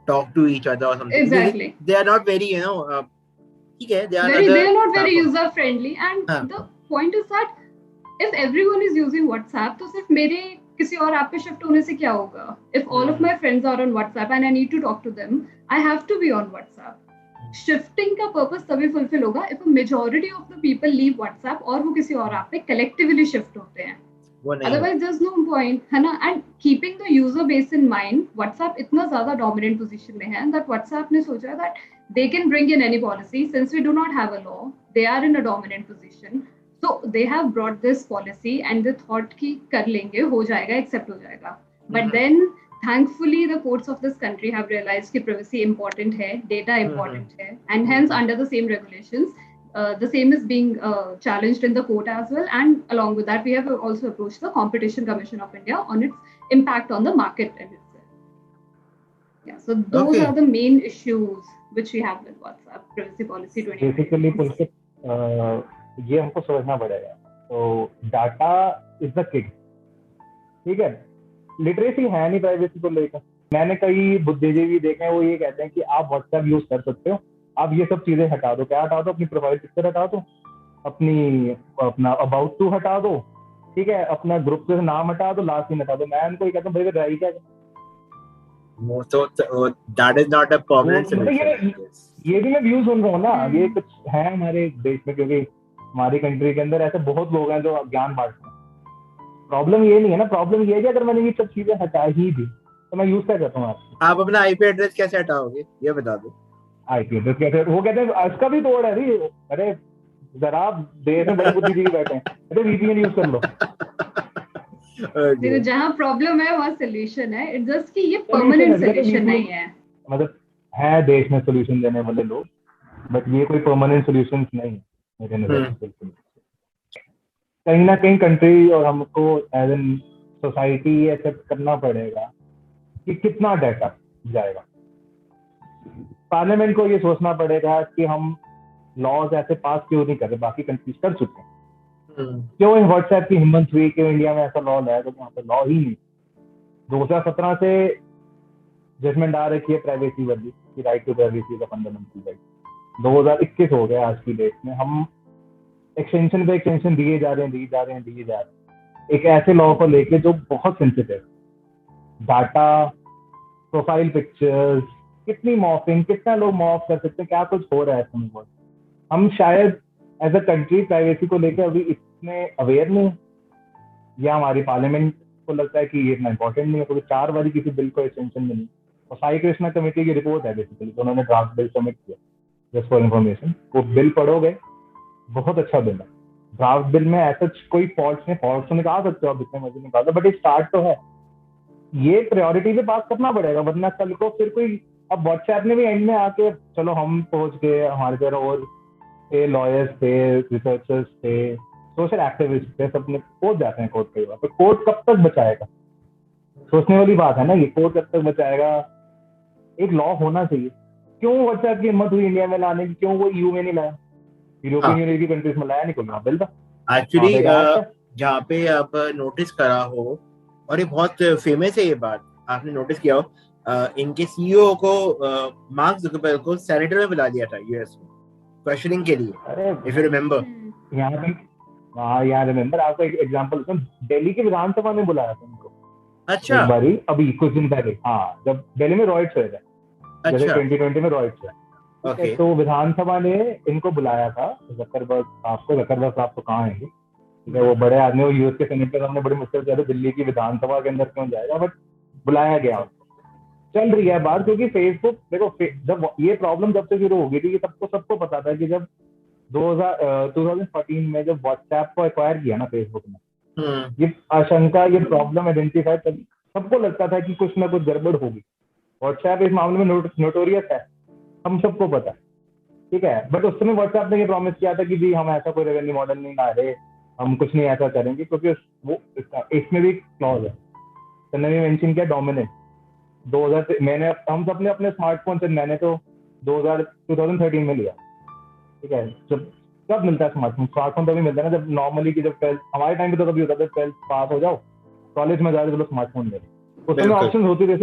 talk to each other or something. Exactly. They are not very they are not very user friendly, and the point is that if everyone is using WhatsApp, तो सिर्फ मेरे किसी और ऐप पे शिफ्ट होने से क्या होगा? If all of my friends are on WhatsApp and I need to talk to them, I have to be on WhatsApp. Shifting का purpose तभी fulfill होगा if a majority of the people leave WhatsApp और वो किसी और app पे collectively shift होते हैं. Otherwise there's no point, है ना? And keeping the user base in mind, WhatsApp इतना ज़्यादा dominant position में है that WhatsApp ने सोचा that they can bring in any policy since we do not have a law. They are in a dominant position, so they have brought this policy and they thought कि कर लेंगे, हो जाएगा, accept हो जाएगा. But then thankfully the courts of this country have realized कि privacy important है, data important है, and hence under the same regulations. The same is being challenged in the court as well, and along with that we have also approached the Competition Commission of India on its impact on the market in itself. Yeah, so those are the main issues which we have with WhatsApp privacy policy 2020. Basically Pulkit, ये हमको समझना पड़ेगा. तो data is the king, ठीक है? Literacy है नहीं privacy को लेकर. मैंने कई बुद्धिजीवी देखे हैं, वो ये कहते हैं कि आप व्हाट्सएप यूज कर सकते हो, आप ये सब चीजें हटा दो. क्या हटा दो? अपनी प्रोफाइल पिक्चर हटा दो, अपना अबाउट टू हटा दो, ठीक है, अपना ग्रुप से नाम हटा दो, लास्ट सीन हटा दो. मैं उनको ये कहता हूँ भाई ड्राई क्या है? So that is not a permanent solution. ये भी मैं व्यूज सुन रहा हूँ ना, ये कुछ है हमारे देश में, क्योंकि हमारी कंट्री के अंदर ऐसे बहुत लोग हैं जो ज्ञान बांटते हैं. प्रॉब्लम ये नहीं है ना, प्रॉब्लम ये है कि अगर मैंने ये सब चीजें हटा ही दी तो मैं यूज क्या करता हूँ? आप अपना आईपी एड्रेस कैसे हटाओगे ये बता दो. आईपी एड्रेस कैसे? वो कहते हैं इसका भी तोड़ है जी. अरे जरा देश में बड़ी बुद्धिजीवी बैठे हैं, अरे वीपीएन यूज कर लो. देखो जहाँ प्रॉब्लम है वहाँ सॉल्यूशन है. इट्स जस्ट कि ये परमानेंट सॉल्यूशन नहीं है. मतलब है देश में सॉल्यूशन देने वाले लोग, बट ये कोई परमानेंट सॉल्यूशन नहीं है मेरे नजर में. कहीं ना कहीं कंट्री और हमको एज एन सोसाइटी ये एक्सेप्ट करना पड़ेगा कि कितना डाटा जाएगा. पार्लियामेंट को ये सोचना पड़ेगा कि हम लॉज ऐसे पास क्यों नहीं कर रहे, बाकी कंट्रीज कर चुके हैं. क्यों व्हाट्सएप की हिम्मत हुई कि इंडिया में ऐसा लॉ लाया, तो यहाँ पे लॉ ही नहीं. 2017 से जजमेंट आ रखी है प्राइवेसी वाली कि right to privacy is a fundamental right. 2021 हो गया आज की डेट में, हम एक्सटेंशन पे एक्सटेंशन दिए जा रहे हैं एक ऐसे लॉ को लेके जो बहुत सेंसिटिव. डाटा, प्रोफाइल पिक्चर्स, कितनी मॉर्फिंग, कितना लोग मॉर्फ कर सकते हैं, क्या कुछ हो रहा है इसमें. हम शायद एज अ कंट्री प्राइवेसी को लेकर अभी इतने अवेयर नहीं, या हमारी पार्लियामेंट को लगता है कि ये इतना इंपॉर्टेंट नहीं है, क्योंकि 4 बार किसी बिल को एक्सटेंशन मिली. और साई कृष्णा कमेटी की रिपोर्ट है बेसिकली, तो उन्होंने ड्राफ्ट बिल सबमिट किया. जस्ट फॉर इन्फॉर्मेशन, वो बिल पढ़ोगे, बहुत अच्छा बिल है. ड्राफ्ट बिल में ऐसा कोई फॉल्ट्स नहीं, फॉल्ट्स तो निकाल सकते हो आप जितने मर्जी निकाल दो, बट एक स्टार्ट तो है. ये प्रायोरिटी पे पास करना पड़ेगा, वरना कल को फिर कोई. अब व्हाट्सएप ने भी एंड में आके चलो हम पहुंच गए, हमारे तरह और थे, लॉयर्स थे, रिसर्चर्स थे, सोशल एक्टिविस्ट थे, सब पहुंच जाते हैं कोर्ट. कई बार तो कोर्ट कब तक बचाएगा? सोचने वाली बात है ना ये. कोर्ट कब तक बचाएगा? एक लॉ होना चाहिए क्यों व्हाट्सएप की हिम्मत हुई इंडिया में लाने की, क्यों वो ईयू में नहीं लाया, यूरोपियन यूनियन की कंट्रीज में लाया नहीं, कोई वहाँ बिल था, एक्चुअली वहाँ पे क्या एक्ट है। जहाँ पे आप नोटिस करा हो, और ये बहुत फेमस है ये बात, आपने नोटिस किया हो, इनके सीईओ को मार्क जुकरबर्ग को सेनेटर में बुला दिया था यूएस में क्वेश्चनिंग के लिए, अरे इफ यू रिमेम्बर। यहाँ पे, हाँ यहाँ रिमेम्बर, आपको एक एग्जांपल, दिल्ली की विधानसभा में बुलाया था उनको अच्छा एक बारी, अभी कुछ दिन पहले, हाँ जब दिल्ली में रॉयट्स हुए थे, जैसे अच्छा 2020 में रॉयट्स हुए, ठीक है, ओके तो विधानसभा ने इनको बुलाया था, जकरबर्ग साहब तो कहाँ है, ठीक है, वो बड़े आदमी, वो यूएस के सेनेटर, हमने बड़ी मुश्किल से दिल्ली की विधानसभा के अंदर क्यों जाएगा, बट बुलाया गया। चल रही है बात, क्योंकि फेसबुक देखो, जब ये प्रॉब्लम जब से शुरू हो गई थी, ये सबको पता था कि जब 2014 में जब व्हाट्सएप को एक्वायर किया ना फेसबुक ने, ये आशंका, ये प्रॉब्लम आइडेंटिफाई कर, सबको लगता था कि कुछ ना कुछ गड़बड़ होगी। व्हाट्सएप इस मामले में नोटोरियस है, हम सबको पता है, ठीक है, बट उस समय व्हाट्सएप ने ये प्रॉमिस किया था कि जी हम ऐसा कोई रेवेन्यू मॉडल नहीं ला रहे, हम कुछ नहीं ऐसा करेंगे, क्योंकि वो इसमें भी क्लॉज है, तो मैंने मेंशन किया डोमिनेंट। 2000 मैंने, हम सबने अपने स्मार्टफोन से, मैंने तो 2013 में लिया, ठीक है, जब कब मिलता है स्मार्टफोन तो अभी मिलता है ना, जब नॉर्मली की, जब 12th हमारे टाइम पे तो कभी होता था 12th पास हो जाओ, कॉलेज में जाओ, चलो स्मार्टफोन ले, उसमें बिल्कुल ऑप्शन होती थी,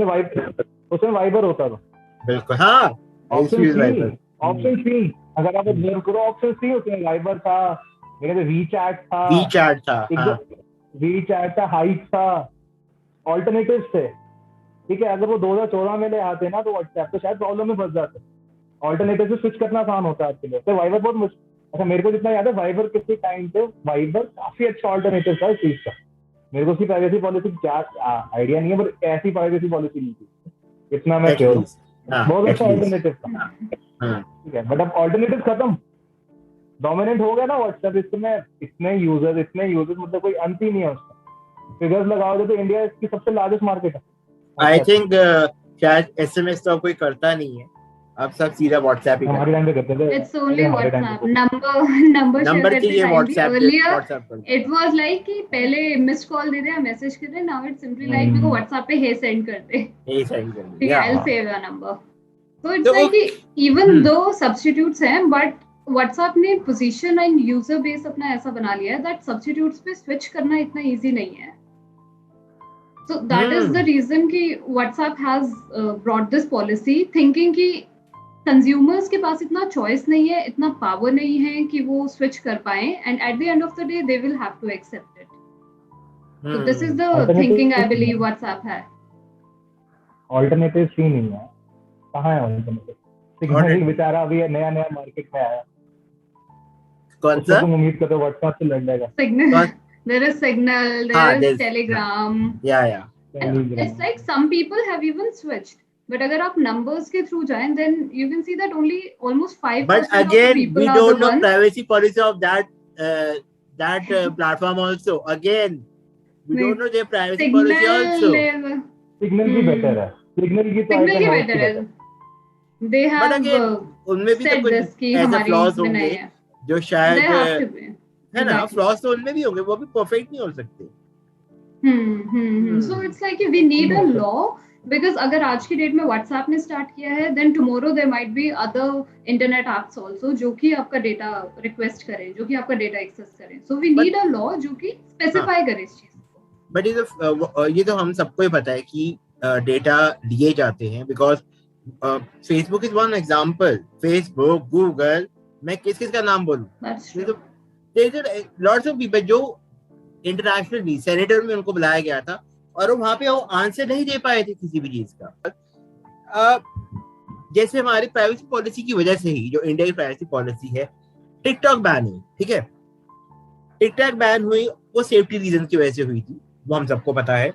उसमें वाइबर होता था, बिल्कुल, हाँ ऑप्शन थी, अगर आप ऑब्जर्व करो ऑप्शन थी, उसमें वाइबर था, मेरे वी चैट था, वी चैट था, एक दो वी चैट था, हाइप था, ऑल्टरनेटिव थे, ठीक है, अगर वो 2014 में ले आते ना तो व्हाट्सएप तो शायद प्रॉब्लम में फंस जाते, ऑल्टरनेटिव से स्विच करना आसान होता है आपके लिए, तो वाइबर बहुत मुश्किल, अच्छा मेरे को जितना याद है वाइबर किसी टाइम पे, वाइबर काफी अच्छा ऑल्टरनेटिव था इस चीज का, मेरे को उसकी प्राइवेसी पॉलिसी क्या आइडिया नहीं है, पर ऐसी प्राइवेसी पॉलिसी नहीं थी, इतना मैं श्योर हूँ, बहुत अच्छा ऑल्टरनेटिव था, ठीक है, बट अब ऑल्टरनेटिव खत्म, डोमिनेंट हो गया ना व्हाट्सएप, इसमें इतने यूजर्स मतलब कोई अंत ही नहीं है उसका, फिगर्स लगाओगे तो इंडिया इसकी सबसे लार्जेस्ट मार्केट है। आई थिंक शायद एसएमएस तो कोई करता नहीं है, अब सब सीधा व्हाट्सएप ही हमारे टाइम पे करते थे, It's only WhatsApp. Number share करते चाहिए टाइम भी व्हाट्सएप it was like कि पहले मिस्ड कॉल दे दे, मैसेज कर दे, now it's simply like मेरे को WhatsApp पे सेंड कर दे, ठीक है, I'll save your number. So it's like कि even though substitutes हैं, but WhatsApp ने पोजीशन एंड यूजर बेस अपना ऐसा बना लिया है दैट सब्स्टिट्यूट्स पे स्विच करना इतना इजी नहीं है. So that is the reason कि WhatsApp has brought this policy thinking कि कंज्यूमर्स के पास इतना चॉइस नहीं है, इतना पावर नहीं है कि वो स्विच कर पाए, and at the end of the day they will have to accept it. So this is the thinking I believe WhatsApp है. ऑल्टरनेटिव ही नहीं है, कहाँ है ऑल्टरनेटिव? सिग्नल बेचारा अभी नया मार्केट में आया, कौन सा? तुम उम्मीद करते हो WhatsApp से लड़ जाएगा? Signal, there is Signal, there is Telegram. Yeah. It's like some people have even switched. But अगर आप numbers के through जाएं, then you can see that only almost 5% but again, of the people we don't know privacy policy of that platform also. Again, we don't know their privacy policy also. Signal की better है. Signal की better है. They have but again, उनमें भी तो कुछ ऐसे flaws होंगे जो शायद है ना, flaws तो उनमें भी होंगे, वो भी perfect नहीं हो सकते. So it's like we need a law. Because अगर आज की डेट में WhatsApp ने स्टार्ट किया है, then tomorrow there might be other internet apps also जो कि आपका डेटा रिक्वेस्ट करें, जो कि आपका डेटा एक्सेस करें. So we need a law जो कि स्पेसिफाई करे इस चीज को. But ये तो हम सबको ही पता है कि डेटा लिए जाते हैं, because Facebook is one example. Facebook, Google, मैं किस का नाम बोलूं? There are lots of people जो इंटरनेशनली सेनेटर में उनको बुलाया गया था और वहां पे वो आंसर नहीं दे पाए थे किसी भी चीज का. जैसे हमारी प्राइवेसी पॉलिसी की वजह से ही, जो इंडिया की प्राइवेसी पॉलिसी है, टिकटॉक बैन हुई, ठीक है, टिकटॉक बैन हुई, वो सेफ्टी रीजन की वजह से हुई थी, वो हम सबको पता है.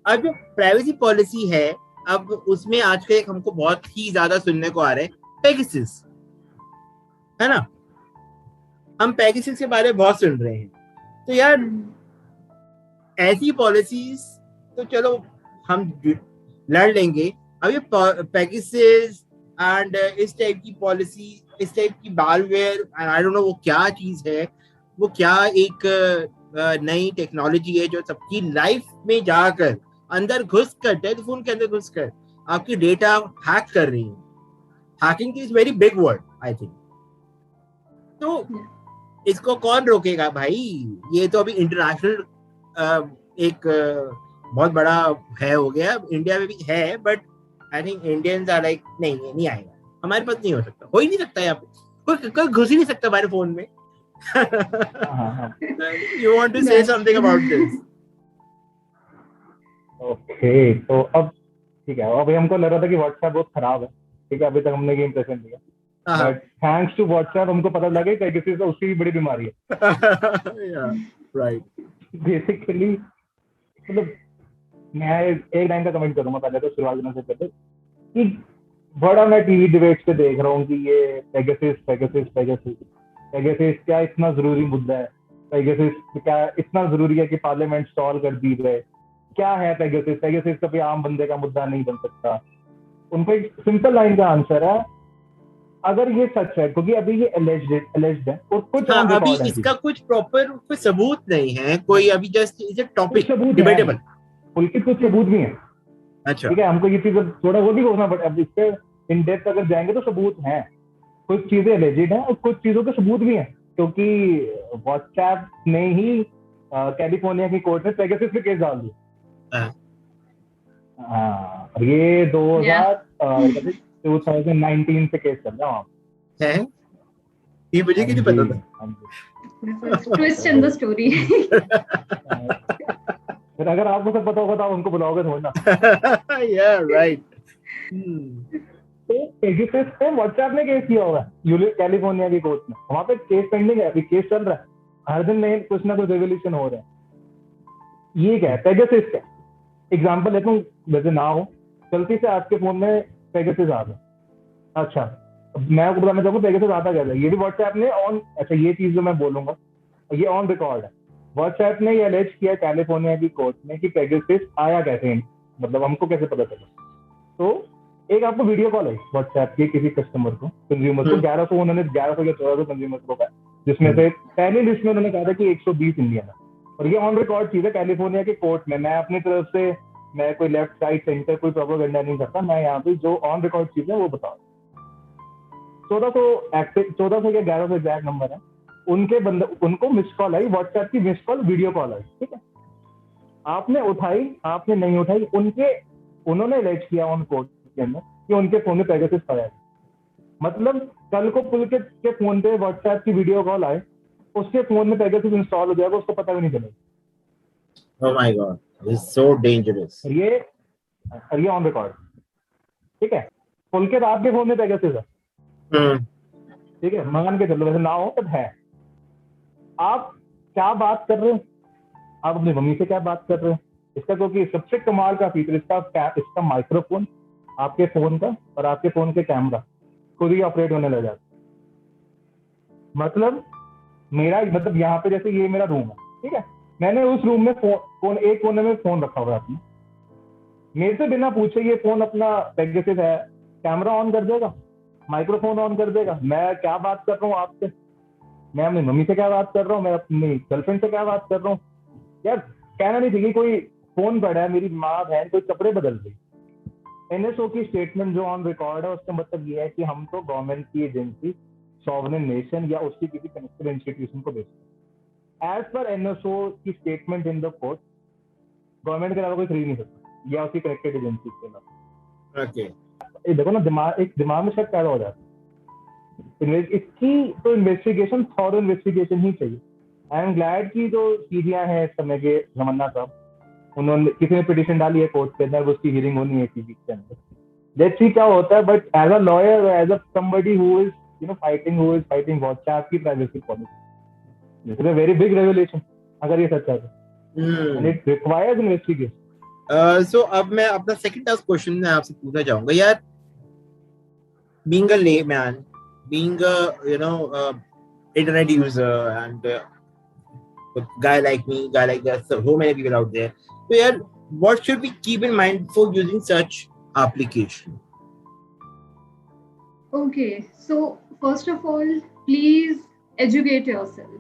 अब जो प्राइवेसी पॉलिसी है, अब उसमें आजकल एक हमको बहुत ही ज्यादा सुनने को आ रहा है, पेगासस, है ना, हम पेगासस के बारे में बहुत सुन रहे हैं. तो यार ऐसी पॉलिसीज तो चलो हम लड़ लेंगे, अब ये पेगासस एंड इस टाइप की पॉलिसी, इस टाइप की मालवेयर, आई डोंट नो वो क्या चीज है, वो क्या एक नई टेक्नोलॉजी है जो सबकी लाइफ में जाकर अंदर घुस कर, टेलीफोन के अंदर घुस कर आपकी डेटा हैक कर रही है. Hacking is very big word I think. तो इसको कौन रोकेगा भाई? ये तो अभी इंटरनेशनल एक बहुत बड़ा है हो गया. इंडिया में भी है but I think Indians are like नहीं, ये नहीं आएगा, हमारे पास नहीं हो सकता, हो ही नहीं सकता. यहाँ पे कोई घुस ही नहीं सकता हमारे फोन में. You want to say something about this? Okay, तो अब ठीक है. अभी हमको लग रहा था कि व्हाट्सएप बहुत खराब है, ठीक है, अभी तक हमने ये इंप्रेशन दिया. बट थैंक्स टू व्हाट्सएप हमको पता लगा कि किसी से उसकी भी बड़ी बीमारी है. राइट. बेसिकली मतलब मैं एक लाइन का कमेंट करूंगा पहले, तो शुरुआत करने से पहले कि बड़ा मैं टीवी डिबेट्स पे देख रहा हूँ कि ये पेगासस क्या इतना जरूरी मुद्दा है? पेगासस क्या इतना जरूरी है कि पार्लियामेंट सॉल्व कर दी जाए? क्या है पेगासस कभी आम बंदे का मुद्दा नहीं बन सकता. उनको एक सिंपल लाइन का आंसर है, अगर ये सच है, क्योंकि अभी ये एलिज्ड है और कुछ अभी इसका कुछ प्रॉपर कोई सबूत नहीं है, कोई अभी just is a topic debatable. उनके कुछ सबूत भी हैं. अच्छा, ठीक है, हमको ये चीज थोड़ा वो भी बोलना पड़ता है. अब इस पे इन डेप्थ अगर जाएंगे तो सबूत हैं, कुछ चीजें एलिजिड हैं और कुछ चीजों के सबूत भी हैं, क्योंकि व्हाट्सएप ने ही कैलिफोर्निया की कोर्ट में पेगासस पे केस डाल दिया. हाँ, ये 2019 से केस चल रहा है. ये मुझे क्यों नहीं पता था. Twist in the story. फिर अगर आपको सब पता होगा तो आप उनको बुलाओगे थोड़ा ना. Yeah, right. तो पेगासस पे व्हाट्सएप ने केस किया होगा कैलिफोर्निया की कोर्ट में. वहां पे केस पेंडिंग है, अभी केस चल रहा है, हर दिन नए कुछ ना कुछ रेवोल्यूशन हो रहे हैं. ये क्या है पेगासस का एग्जांपल लेता हूँ, वैसे ना हो गलती से आपके फोन में पेगासस आ गया. अच्छा, मैं आपको बताना चाहूंगा पेगासस आता कैसे. ये भी व्हाट्सएप ने ऑन, अच्छा ये चीज जो मैं बोलूंगा ये ऑन रिकॉर्ड है. व्हाट्सएप ने ये एलिज किया कैलिफोर्निया की कोर्ट में कि पेगासस आया कैसे, मतलब हमको कैसे पता चला. तो एक आपको वीडियो कॉल आई व्हाट्सएप के किसी कस्टमर को, कंज्यूमर को, 1100 उन्होंने 1100 या 1400 कंज्यूमर को कहा, जिसमें से पहली लिस्ट में उन्होंने कहा था कि 120 इंडियन है. और ये ऑन रिकॉर्ड चीज है कैलिफोर्निया के कोर्ट में. मैं अपनी तरफ से मैं कोई लेफ्ट साइड सेंटर कोई प्रोपेगेंडा नहीं करता, मैं यहाँ पे जो ऑन रिकॉर्ड चीज है वो बताऊँ. 1400 या 1100 एग्जैक्ट नंबर है. उनको मिस कॉल आई, व्हाट्सएप की मिस कॉल वीडियो कॉल आई. ठीक है, आपने उठाई, आपने नहीं उठाई, उन्होंने एलिज किया ऑन कोर्ट के अंदर कि उनके फोन में पेगासस पाया है. मतलब कल को पुलकित के फोन पे व्हाट्सएप की वीडियो कॉल आए, उसके फोन में पेगासस इंस्टॉल हो जाएगा, उसको पता भी नहीं चलेगा. Oh my God, this is so dangerous. ये ऑन रिकॉर्ड. ठीक है, पुलकित आपके फोन में पेगासस है. ठीक है, मान के चलो वैसे ना हो बट है. आप क्या बात कर रहे हो? आप अपनी मम्मी से क्या बात कर रहे हो इसका? क्योंकि सबसे कमाल का फीचर इसका माइक्रोफोन आपके फोन का और आपके फोन के कैमरा खुद ही ऑपरेट होने लग जाता. मतलब यहाँ पे जैसे ये मेरा रूम है, ठीक है, मैंने उस रूम में फोन एक कोने में फोन रखा हुआ है अपना. मेरे से बिना पूछे ये फोन अपना पेगासस है, कैमरा ऑन कर देगा, माइक्रोफोन ऑन कर देगा. मैं क्या बात कर रहा हूँ आपसे, मैं अपनी मम्मी से क्या बात कर रहा हूँ, मैं अपनी गर्लफ्रेंड से क्या बात कर रहा हूँ. यार कहना नहीं चाहिए कोई फोन पड़ा है, मेरी माँ बहन कोई कपड़े बदल रही. एनएसओ की स्टेटमेंट जो ऑन रिकॉर्ड है उसका मतलब ये है कि हम तो गवर्नमेंट की एजेंसी, सॉवरेन नेशन या उसकी किसी कनेक्टेड इंस्टीट्यूशन को बेचते हैं. एज पर एनएसओ की statement in the court, government के अलावा कोई खरीद नहीं सकता या उसकी कनेक्टेड एजेंसी के अलावा. ओके, देखो ना, दिमाग में शक पैदा हो जाता है. इसकी तो इन्वेस्टिगेशन, थॉरो इन्वेस्टिगेशन ही चाहिए. आई एम ग्लैड कि जो सीबीआई है इस समय के, रमन्ना साहब, उन्होंने किसी ने पिटीशन डाली है कोर्ट के अंदर, उसकी हियरिंग होनी है इसी वीक के अंदर. लेट्स सी क्या होता है. But as a lawyer, as a somebody who is fighting WhatsApp की privacy policy, this is a very big revolution अगर ये सच है तो. It requires investigation. सो अब मैं अपना सेकंड लास्ट क्वेश्चन मैं आपसे पूछना चाहूंगा यार. Being a layman, being a internet user, and a guy like me, guy like that, so many people out there. So yeah, what should we keep in mind for using such application? Okay, so first of all, please educate yourself.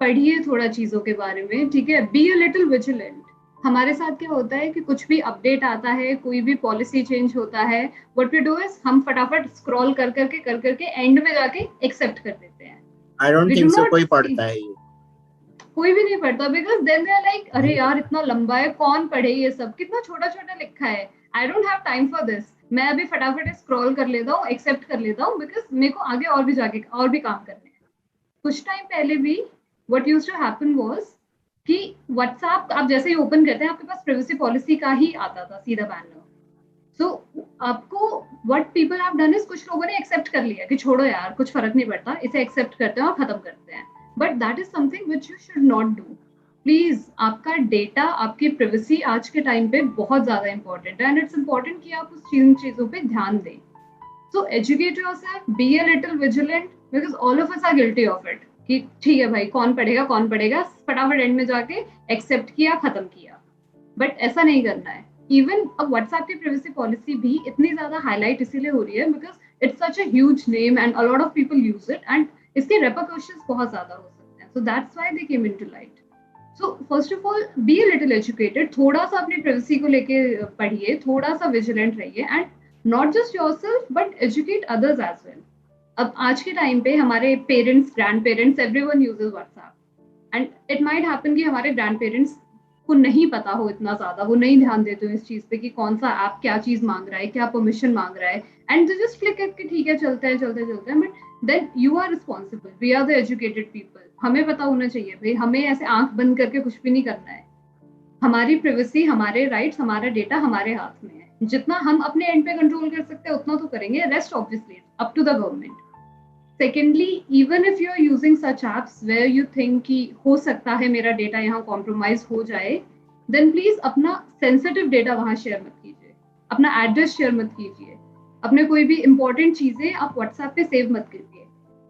पढ़िए थोड़ा चीजों के बारे में, ठीक है. Be a little vigilant. हमारे साथ क्या होता है कि कुछ भी अपडेट आता है, कोई भी पॉलिसी चेंज होता है, व्हाट वी डू इज हम फटाफट स्क्रॉल कर करके एंड में जाके एक्सेप्ट कर देते हैं. I don't we do think so not कोई सी. पढ़ता है ये. कोई भी नहीं पढ़ता because then they are like अरे नहीं यार पढ़ता. इतना लंबा है, कौन पढ़े ये सब, कितना छोटा छोटा लिखा है. I don't have time for this. मैं अभी फटाफट स्क्रॉल कर लेता हूँ, एक्सेप्ट कर लेता हूँ, बिकॉज मेरे को आगे और भी जाके और भी काम करने हैं. कुछ टाइम पहले भी what used to happen was कि व्हाट्सएप आप जैसे ही ओपन करते हैं आपके पास प्राइवेसी पॉलिसी का ही आता था सीधा बैनर. सो आपको what people have done is कुछ लोगों ने एक्सेप्ट कर लिया कि छोड़ो यार कुछ फर्क नहीं पड़ता, इसे एक्सेप्ट करते हैं और खत्म करते हैं. But that is something which you should not do. Please आपका डेटा, आपकी प्राइवेसी आज के टाइम पे बहुत ज्यादा इंपॉर्टेंट है एंड इट्स इंपॉर्टेंट कि आप उस चीजों पे ध्यान दें. So educate yourself, be a little vigilant because all of us are guilty of it. कि ठीक है भाई कौन पढ़ेगा फटाफट एंड में जाके एक्सेप्ट किया, खत्म किया. बट ऐसा नहीं करना है. इवन अब व्हाट्सएप की प्राइवेसी पॉलिसी भी इतनी ज्यादा हाईलाइट इसीलिए हो रही है because it's such a huge name and a lot of people use it and इसके रेपरकशंस बहुत ज्यादा हो सकते हैं. So that's why they came into light. So first of all B a little educated, थोड़ा सा अपनी प्राइवेसी को लेके पढ़िए, थोड़ा सा विजिलेंट रहिए and not just yourself but educate others as well. अब आज के टाइम पे हमारे parents, grand parents, everyone uses WhatsApp and it might happen कि हमारे ग्रैंड पेरेंट्स को नहीं पता हो इतना ज्यादा, वो नहीं ध्यान देते हो इस चीज पे कि कौन सा ऐप क्या चीज मांग रहा है, क्या परमिशन मांग रहा है एंड दे जस्ट क्लिक करके ठीक है चलते हैं. But then you are responsible, we are the educated people. हमें पता होना चाहिए भाई, हमें ऐसे आंख बंद करके कुछ भी नहीं करना है. हमारी प्राइवेसी, हमारे राइट्स, हमारा डेटा हमारे हाथ में है. जितना हम अपने एंड पे कंट्रोल कर सकते हैं उतना तो करेंगे, rest obviously up to the government. Secondly, even if you are using such apps where you think कि हो सकता है मेरा डेटा यहाँ कॉम्प्रोमाइज हो जाए, देन प्लीज अपना सेंसिटिव डेटा वहां शेयर मत कीजिए, अपना एड्रेस शेयर मत कीजिए, अपने कोई भी इंपॉर्टेंट चीजें आप व्हाट्सएप पे सेव मत कीजिए.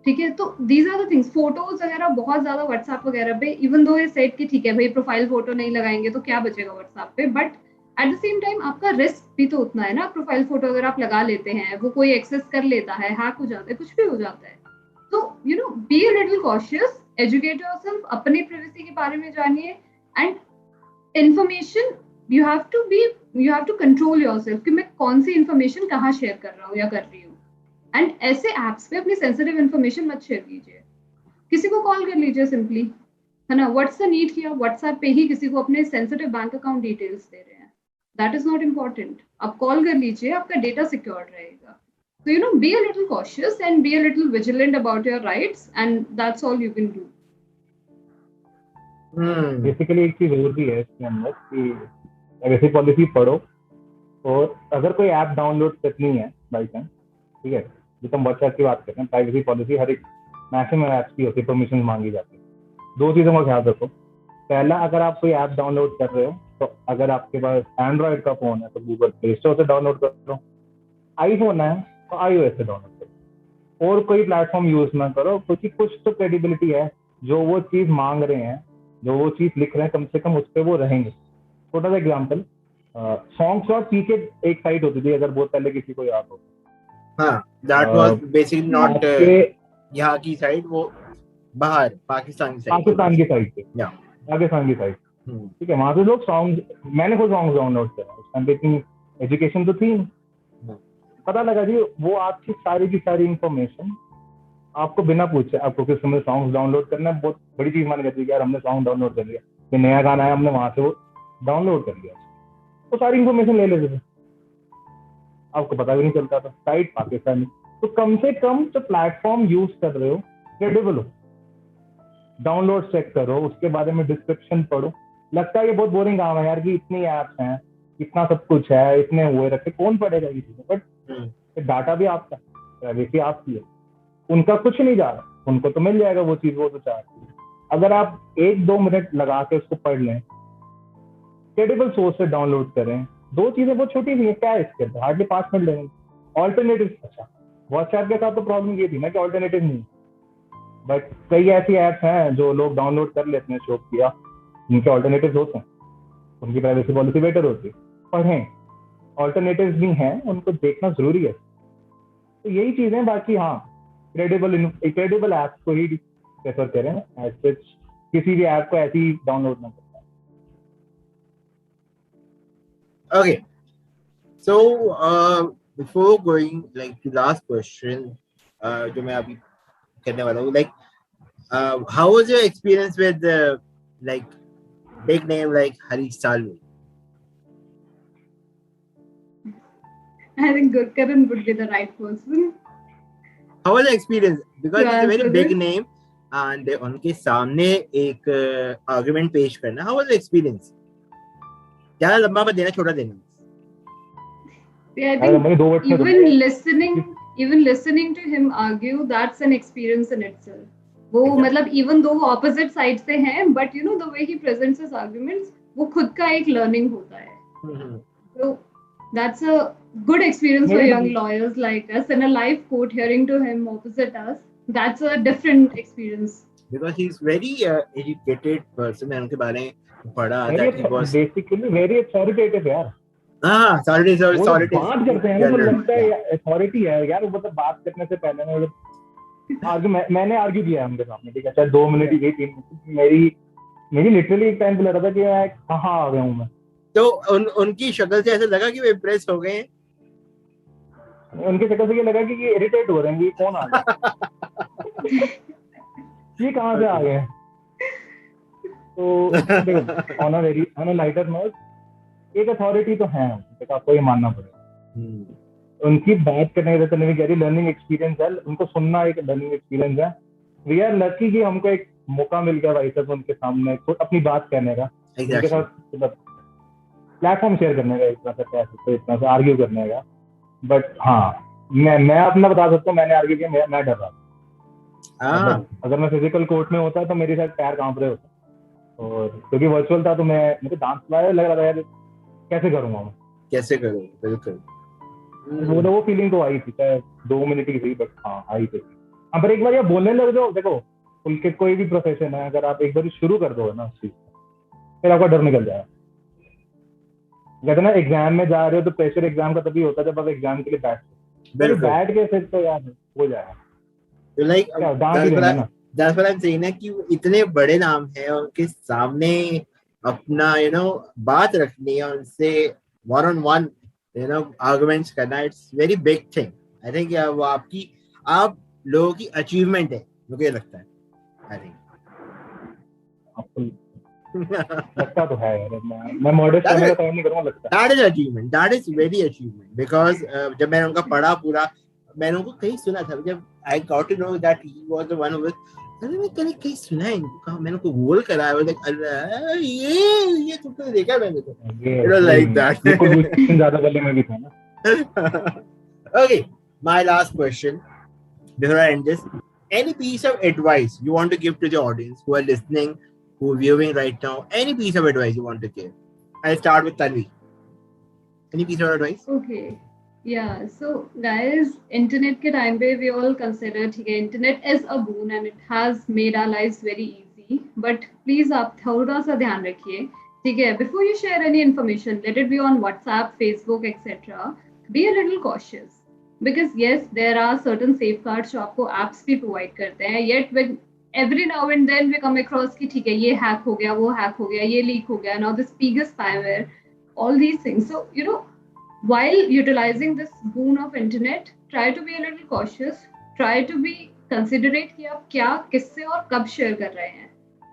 ठीक है, तो these are the things. Photos वगैरह बहुत ज्यादा व्हाट्सएप वगैरह पे, इवन दो ये सेट की ठीक है भाई प्रोफाइल फोटो नहीं लगाएंगे तो क्या बचेगा व्हाट्सएप पे, but at the same time आपका रिस्क भी तो उतना है ना. प्रोफाइल फोटो अगर आप लगा लेते हैं, वो कोई एक्सेस कर लेता है, हैक हो जाता है, कुछ भी हो जाता है. तो you know be a little cautious, educate yourself, अपनी प्राइवेसी के बारे में जानिए and information you have to control yourself कि मैं कौन सी इंफॉर्मेशन कहाँ शेयर कर रहा हूँ या कर रही हूँ. एंड ऐसे एप्स पे अपनी सेंसिटिव इंफॉर्मेशन मत शेयर कीजिए. किसी को कॉल कर लीजिए सिंपली, है ना. व्हाट्स द नीड कि आप व्हाट्सएप पे ही किसी को अपने सेंसिटिव बैंक अकाउंट डिटेल्स दे रहे हैं. That is not important. आप कॉल कर लीजिए, आपका डेटा सिक्योर रहेगा. So you know, be a little cautious and be a little vigilant about your rights, and that's all you can do. Basically एक चीज और भी है इसके अंदर कि प्राइवेसी पॉलिसी पढ़ो, और अगर कोई ऐप डाउनलोड करनी है बाई चांस, ठीक है, जो हम व्हाट्सएप की बात करते हैं, प्राइवेसी पॉलिसी हर एक मैक्सिमम ऐप्स की होती है, परमिशन मांगी जाती है. दो चीजों का ख्याल रखो. पहला, अगर आप कोई ऐप डाउनलोड कर रहे हो तो अगर आपके पास एंड्रॉइड का फोन है तो गूगल प्ले स्टोर से डाउनलोड करो, आईफोन है तो iOS से डाउनलोड करो, और कोई प्लेटफॉर्म यूज ना करो, क्योंकि कुछ तो क्रेडिबिलिटी है. जो वो चीज मांग रहे हैं, जो वो चीज लिख रहे हैं, कम से कम उस पर वो रहेंगे. छोटा सा एग्जाम्पल, सॉन्ग्स और पीके एक साइट होती थी अगर बहुत पहले किसी को याद हो. हाँ, दैट वाज बेसिकली नॉट यहाँ की साइड, वो बाहर पाकिस्तान की साइड पे, पाकिस्तान की साइड. ठीक है, वहां से लोग सॉन्ग, मैंने खुद सॉन्ग डाउनलोड किया, उस टाइम पे इतनी एजुकेशन तो थी. पता लगा जी वो आपकी सारी की सारी इंफॉर्मेशन आपको बिना पूछे, आपको किस समय सॉन्ग डाउनलोड करना है बहुत बड़ी चीज मानी जाती है कि यार हमने सॉन्ग डाउनलोड कर लिया, फिर नया गाना है हमने वहां से वो डाउनलोड कर लिया, तो सारी इंफॉर्मेशन ले लेते थे, आपको पता भी नहीं चलता था. साइट पाकिस्तानी. तो कम से कम जो प्लेटफॉर्म यूज कर रहे हो क्रेडिबल हो, डाउनलोड चेक करो, उसके बारे में डिस्क्रिप्शन पढ़ो. लगता है ये बहुत बोरिंग काम है यार कि इतनी ऐप्स हैं, इतना सब कुछ है, इतने हुए रखे, कौन पढ़ेगा ये चीजें, बट डाटा भी आपका, प्राइवेसी आपकी है, उनका कुछ नहीं जा रहा, उनको तो मिल जाएगा वो चीज वो तो चाहती है. अगर आप 1-2 मिनट लगा के उसको पढ़ लें, क्रेडिबल सोर्स से डाउनलोड करें, दो चीजें बहुत छोटी सी है, क्या है इसके अंदर, हार्डली 5 मिनट लेंगे. ऑल्टरनेटिव, अच्छा व्हाट्सएप के साथ तो प्रॉब्लम ये थी ना कि ऑल्टरनेटिव नहीं, बट कई ऐसी ऐप्स हैं जो लोग डाउनलोड कर लेते हैं शौक किया, जिनके ऑल्टरनेटिव होते हैं, उनकी प्राइवेसी पॉलिसी बेटर होती है. पढ़ें, ऑल्टरनेटिव भी हैं, उनको देखना जरूरी है. तो यही चीजें. बाकी हाँ, क्रेडिबल ऐप को ही प्रेफर करें, किसी भी ऐप को ऐसे ही डाउनलोड ना करें. Okay. So before going like to last question, जो मैं अभी करने वाला हूँ, like how was your experience with like big name like Harish Salvi? I think Gurkaran would be the right person How was the experience? Because to it's a very answer big this. name and उनके सामने एक argument पेश करना. How was the experience? ज़्यादा लंबा मत देना, छोटा देना. Yeah, I अगर think मैंने 2 वर्ड्स में even listening to him argue, that's an experience in itself. वो Exactly. मतलब even though वो opposite side से हैं, but you know the way he presents his arguments, वो खुद का एक learning होता है. So that's a good experience for young lawyers like us. In a live court, hearing to him opposite us, that's a different experience. Because he's very educated person and उनके बारे में पढ़ा that he was basically very authoritative यार. हाँ solid वो बात करते हैं ना तो लगता है अथॉरिटी है यार. वो मतलब बात करने से पहले ना मैंने आर्ग्यू किया है उनके सामने, ठीक है, चाहे 2 मिनट ही 3 मिनट, मेरी लिटरली एक टाइम पे लग रहा था कि मैं कहाँ आ गया हूँ मैं. तो उनकी शक्ल से ऐसा लगा कि वो इम्प्रेस हो गए हैं. उनकी शक्ल से ये लगा कि ये इरिटेट हो रहे हैं, ये कौन आ गया, ये कहाँ से आ गए. तो देखो ऑन अ लाइटर नोट, एक अथॉरिटी तो है, आपको ये मानना पड़ेगा. उनकी बात करने के तरीके गहरी लर्निंग एक्सपीरियंस है, उनको सुनना एक लर्निंग एक्सपीरियंस है. वी आर लकी कि हमको एक मौका मिल गया भाई साहब उनके सामने अपनी बात करने का, उनके साथ प्लेटफॉर्म शेयर करने का, इतना सा आर्ग्यू करने का. बट हाँ मैं अपना बता सकता हूँ, मैंने आर्ग्यू किया, मैं डर रहा था. अगर मैं फिजिकल कोर्ट में होता तो मेरे साथ पैर कांप रहे होते, और क्योंकि वर्चुअल था तो मुझे डांस लग रहा था यार, कैसे करूंगा मैं, कैसे करूँ. बिल्कुल वो फीलिंग तो आई थी, चाहे 2 मिनट की थी, बट हाँ आई थी. हाँ पर एक बार ये बोलने लग जाओ, देखो उनके कोई भी प्रोफेशन है, अगर आप एक बार शुरू कर दो ना उस चीज, फिर आपका डर निकल जाएगा. कहते ना एग्जाम में जा रहे हो तो प्रेशर एग्जाम का तभी होता है जब आप एग्जाम के लिए बैठ के फिर तो यार हो जाएगा. लाइक डांट ही देंगे ना. That's what I'm saying ना कि इतने बड़े नाम हैं, उनके सामने अपना बात रखनी है, उनसे one on one arguments करना, it's very big thing. I think वो आप लोगों की अचीवमेंट है, मुझे लगता है. I think लगता तो है यार, मैं मॉडरेट करने का टाइम नहीं करूंगा, लगता है. That is achievement, that is very achievement, because जब मैंने उनका पढ़ा पूरा, मैंने उनको कहीं सुना था, जब I got to know that he was the one who was, मैंने कहीं सुना है इनको, कहा मैंने उनको गोल करा है, like अरे ये तुमने देखा, मैंने तो it was like that. कुछ ज्यादा बल्ले में भी था ना. Okay, my last question before I end this: any piece of advice you want to give to the audience who are listening, who are viewing right now? Any piece of advice you want to give? I'll start with Tanvi. Any piece of advice? Okay. Yeah, so guys, internet के time पे we all consider ठीक है, internet is a boon and it has made our lives very easy. But please आप थोड़ा सा ध्यान रखिए, ठीक है, before you share any information, let it be on WhatsApp, Facebook, etc. Be a little cautious because yes, there are certain safeguards जो आपको apps भी provide करते हैं. Yet when every now and then we come across कि ठीक है ये hack हो गया, वो hack हो गया, ये leak हो गया, now this biggest spyware, all these things. So you know, while utilizing this boon of internet, try to be a little cautious, try to be considerate कि आप क्या, किससे और कब शेयर कर रहे हैं.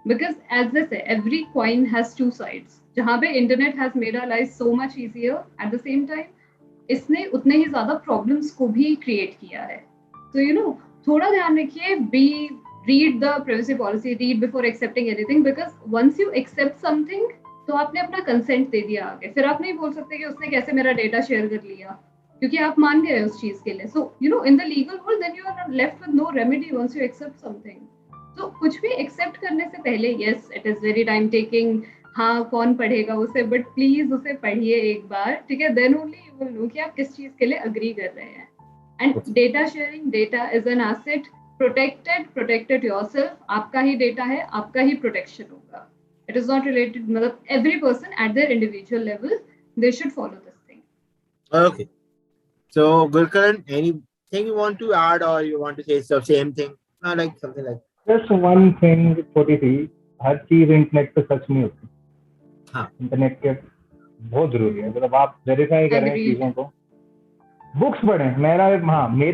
Because as they say, every coin has two sides. जहाँ पे internet has made our lives so much easier, at the same time इसने उतने ही ज़्यादा problems को भी create किया है. So you know, थोड़ा ध्यान रखिए, read the privacy policy, read before accepting anything, because once you accept something, तो आपने अपना कंसेंट दे दिया आगे, फिर आप नहीं बोल सकते कि उसने कैसे मेरा डेटा शेयर कर लिया, क्योंकि आप मान गए उस चीज के लिए. So you know, in the legal world then you are left with no remedy once you accept something. तो कुछ भी एक्सेप्ट करने से पहले, yes it is very time taking, हाँ कौन पढ़ेगा उसे, बट प्लीज उसे पढ़िए एक बार, ठीक है, then only you will know कि आप किस चीज के लिए अग्री कर रहे हैं. And data sharing, data is an asset, protected yourself, आपका ही डेटा है, आपका ही प्रोटेक्शन होगा. It is not related, every person at their individual level, they should follow this thing. Okay. So, Gurkaran, anything you want to add, or you want to say the same thing? Like something like just one thing, छोटी सी, हर चीज internet पे सच नहीं होती. हाँ. Internet के बहुत जरूरी है, मतलब आप वेरीफाई करें Agreed. चीजों को, बुक्स पढ़ें। मेरा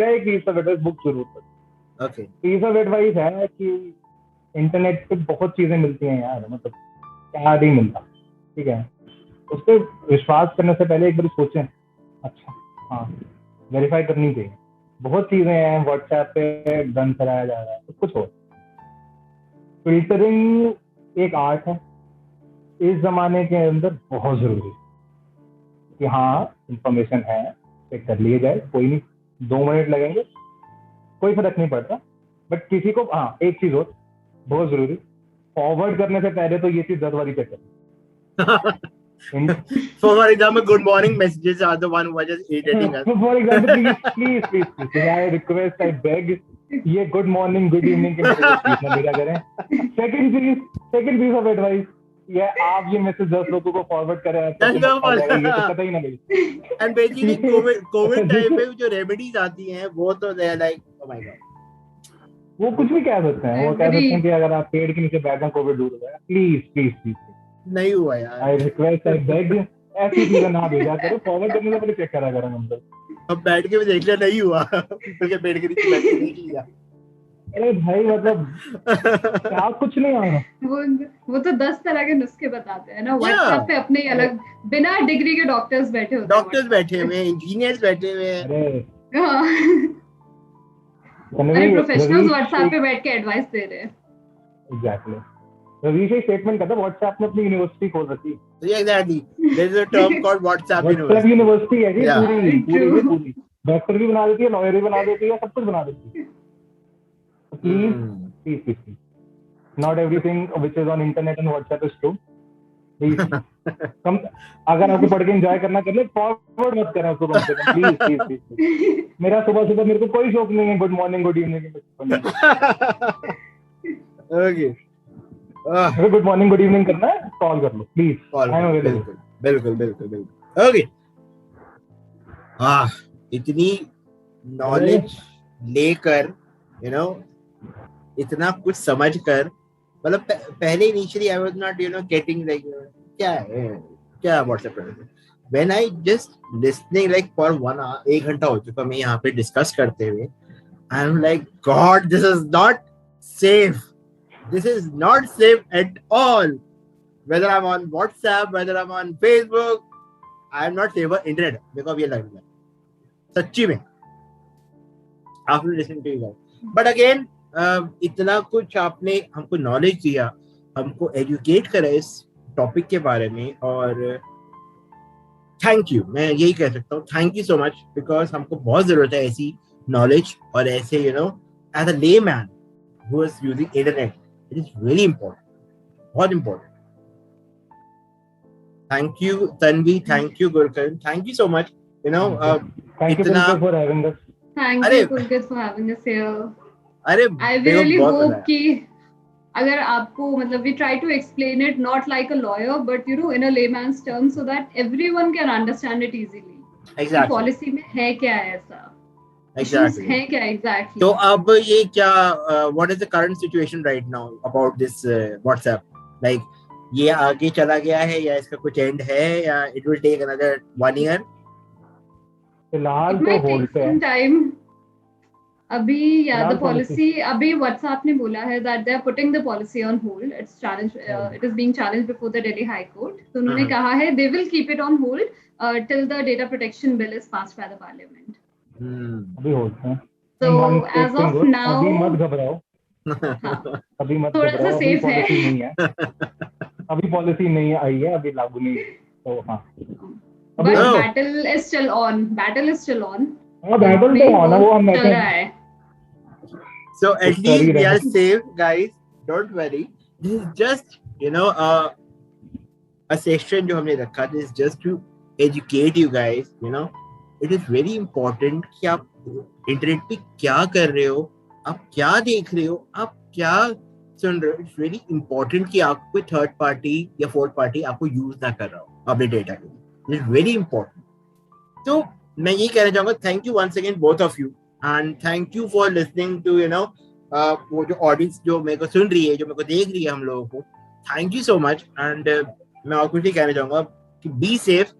एक पीस ऑफ एडवाइस बुक जरूर पढ़ें। ओके पीस ऑफ एडवाइस है कि इंटरनेट पे बहुत चीजें मिलती हैं यार, मतलब क्या नहीं मिलता, ठीक है, उस पर विश्वास करने से पहले एक बार सोचें, अच्छा हाँ वेरीफाई करनी चाहिए। बहुत चीजें हैं व्हाट्सएप पे डन कराया जा रहा है, कुछ और। फिल्टरिंग एक आर्ट है इस जमाने के अंदर, बहुत जरूरी कि हाँ इंफॉर्मेशन है चेक कर लिए जाए, कोई नहीं 2 मिनट लगेंगे, कोई फर्क नहीं पड़ता। बट किसी को हाँ एक चीज और बहुत जरूरी, फॉरवर्ड करने से पहले तो ये चीज 10 बारी चेक करें। For example, good morning messages are the one who are just irritating us. For example, please, I request, I beg, ये गुड मॉर्निंग गुड इवनिंग के मैसेज प्लीज ना भेजा करें। सेकंड पीस ऑफ एडवाइस, ये आप ये message 10 लोगों को फॉरवर्ड करें, ये तो कतई ना भेजें। And basically कोविड टाइम पे जो रेमेडीज आती हैं वो तो they are like oh my god, वो कुछ भी कह सकते हैं, वो कह सकते हैं कि अगर आप पेड़ के नीचे बैठना कोविड दूर हो जाएगा। प्लीज नहीं हुआ यार। आई रिक्वेस्ट, आई बेग, ऐसी चीजें ना भेजा करो, फॉरवर्ड करने से पहले चेक करा करें। हम लोग अब बैठ के भी देख लिया, नहीं हुआ, क्योंकि पेड़ के नीचे बैठ के देख लिया। अरे भाई मतलब क्या कुछ नहीं आ रहा। वो तो 10 तरह के नुस्खे बताते हैं ना व्हाट्सएप पे, अपने ही अलग बिना डिग्री के डॉक्टर्स बैठे होते हैं, डॉक्टर्स बैठे हुए हैं, इंजीनियर्स बैठे हुए हैं। अरे प्रोफेशनल्स व्हाट्सएप पे बैठ के एडवाइस दे रहे हैं। एग्जैक्टली, रवीश एक स्टेटमेंट करता, व्हाट्सएप ने अपनी यूनिवर्सिटी खोल रखी है। Exactly, there is a term called WhatsApp university है जी, पूरी डॉक्टर भी बना देती है, लॉयर भी बना देती है, सब कुछ बना देती है। Please not everything which is on internet and WhatsApp is true. Please come, अगर आपको पढ़ के एंजॉय करना कर ले, फॉरवर्ड मत करना उसको कम से कम, प्लीज। मेरा सुबह मेरे को कोई शौक नहीं है good morning good evening okay, अगर गुड मॉर्निंग गुड इवनिंग करना है कॉल कर लो प्लीज, बिल्कुल ओके। इतनी नॉलेज लेकर इतना कुछ समझ कर, मतलब पहले initially I was not getting like क्या व्हाट्सएप पर, when I just listening like for 1 hour, 1 घंटा हो चुका मैं यहाँ पे डिस्कस करते हुए, I am like God this is not safe, this is not safe at all, whether I'm on WhatsApp, whether I'm on Facebook, I am not safe on internet, because ये लग रहा है सच्ची में after listening to you guys. But again इतना कुछ आपने हमको नॉलेज दिया, हमको एजुकेट करा इस टॉपिक के बारे में, और थैंक यू, मैं यही कह सकता हूँ, thank you so much, because हमको बहुत जरूरत है ऐसी नॉलेज, और ऐसे as a layman who is using internet, it is really important, बहुत important. Thank you Tanvi, thank you Gurkaran, thank you so much. Thank you Pulkit for having us. Thank you Pulkit for having us here. अरे I really hope कि अगर आपको मतलब we try to explain it not like a lawyer but in a layman's terms so that everyone can understand it easily. Exactly. Policy में है क्या ऐसा? Exactly. है क्या exactly? तो अब ये क्या what is the current situation right now about this WhatsApp? Like ये आगे चला गया है या इसका कुछ एंड है, या it will take another 1 year? फिलहाल तो होल्ड पे है अभी, the policy अभी WhatsApp ने बोला है that they are putting the policy on hold. It's challenged, it is being challenged before the Delhi High Court. तो उन्होंने कहा है they will keep it on hold till the data protection bill is passed by the parliament. अभी hold है। So as of now अभी मत घबराओ, अभी मत थोड़ा सा सेफ है, नहीं है अभी पॉलिसी नहीं आई है, अभी लागू नहीं है, तो हाँ but battle is still on. Battle तो on है, वो हम चल रहा है. So at least we are safe, guys. Don't worry. This is just a session जो हमने रखा, this is just to educate you guys. It is very important कि आप इंटरनेट पे क्या कर रहे हो, आप क्या देख रहे हो, आप क्या सुन रहे हो. इट्स वेरी इंपॉर्टेंट कि आप कोई थर्ड पार्टी या फोर्थ पार्टी आपको यूज ना कर रहा हो अपने डेटा के लिए. It's very important. तो मैं ये कहना चाहूंगा, thank you once again both of you, and thank you for listening to वो जो ऑडियंस जो मेरे को सुन रही है, जो मेरे को देख रही है, हम लोगों को thank you so much. And मैं और कुछ नहीं कहना चाहूंगा, कि be safe.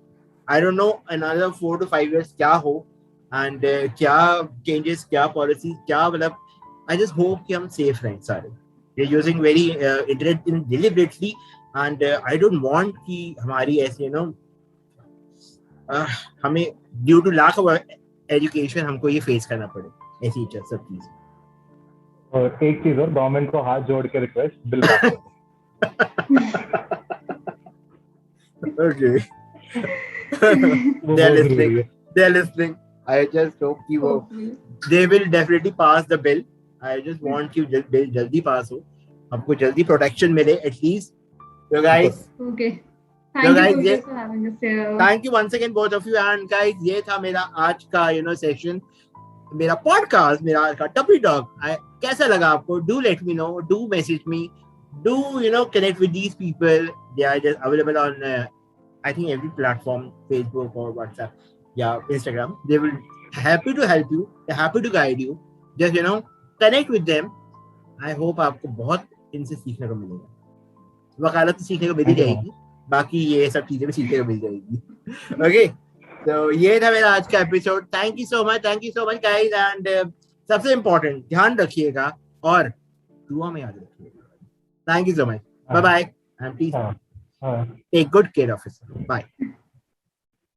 I don't know another 4 to 5 years क्या हो एंड क्या चेंजेस, क्या पॉलिसी, क्या मतलब. आई जस्ट होप कि हम सेफ रहें सारे. We are using very internet deliberately and I don't want कि हमारी ऐसे यू नो हमें due to lack of education हमको ये फेस करना पड़े ऐसी सब चीज. और एक चीज और, गवर्नमेंट को हाथ जोड़ के रिक्वेस्ट, बिल पास करो. Okay. They're listening. They're listening. I just hope कि वो they will definitely pass the bill. I just want कि bill जल्दी pass हो, हमको जल्दी protection मिले at least. So guys. Okay. So guys, for having us here. Thank you once again both of you and guys. ये था मेरा आज का session, मेरा podcast, मेरा आज का टपरी टॉक. कैसा लगा आपको? Do let me know. Do message me. Do connect with these people. They are just available on I think every platform, Facebook or WhatsApp, Instagram. They will happy to help you. They're happy to guide you. Just connect with them. I hope आपको बहुत इनसे सीखने को मिलेगा. वकालत तो सीखने को मिल ही जाएगी, बाकी ये सब चीजें भी सीखने को मिल जाएगी. Okay, तो ये था मेरा आज का episode. Thank you so much guys, and सबसे इम्पोर्टेंट ध्यान रखिएगा और दुआ में याद रखिएगा. Thank you so much. Bye bye. And please take good care of yourself. Bye.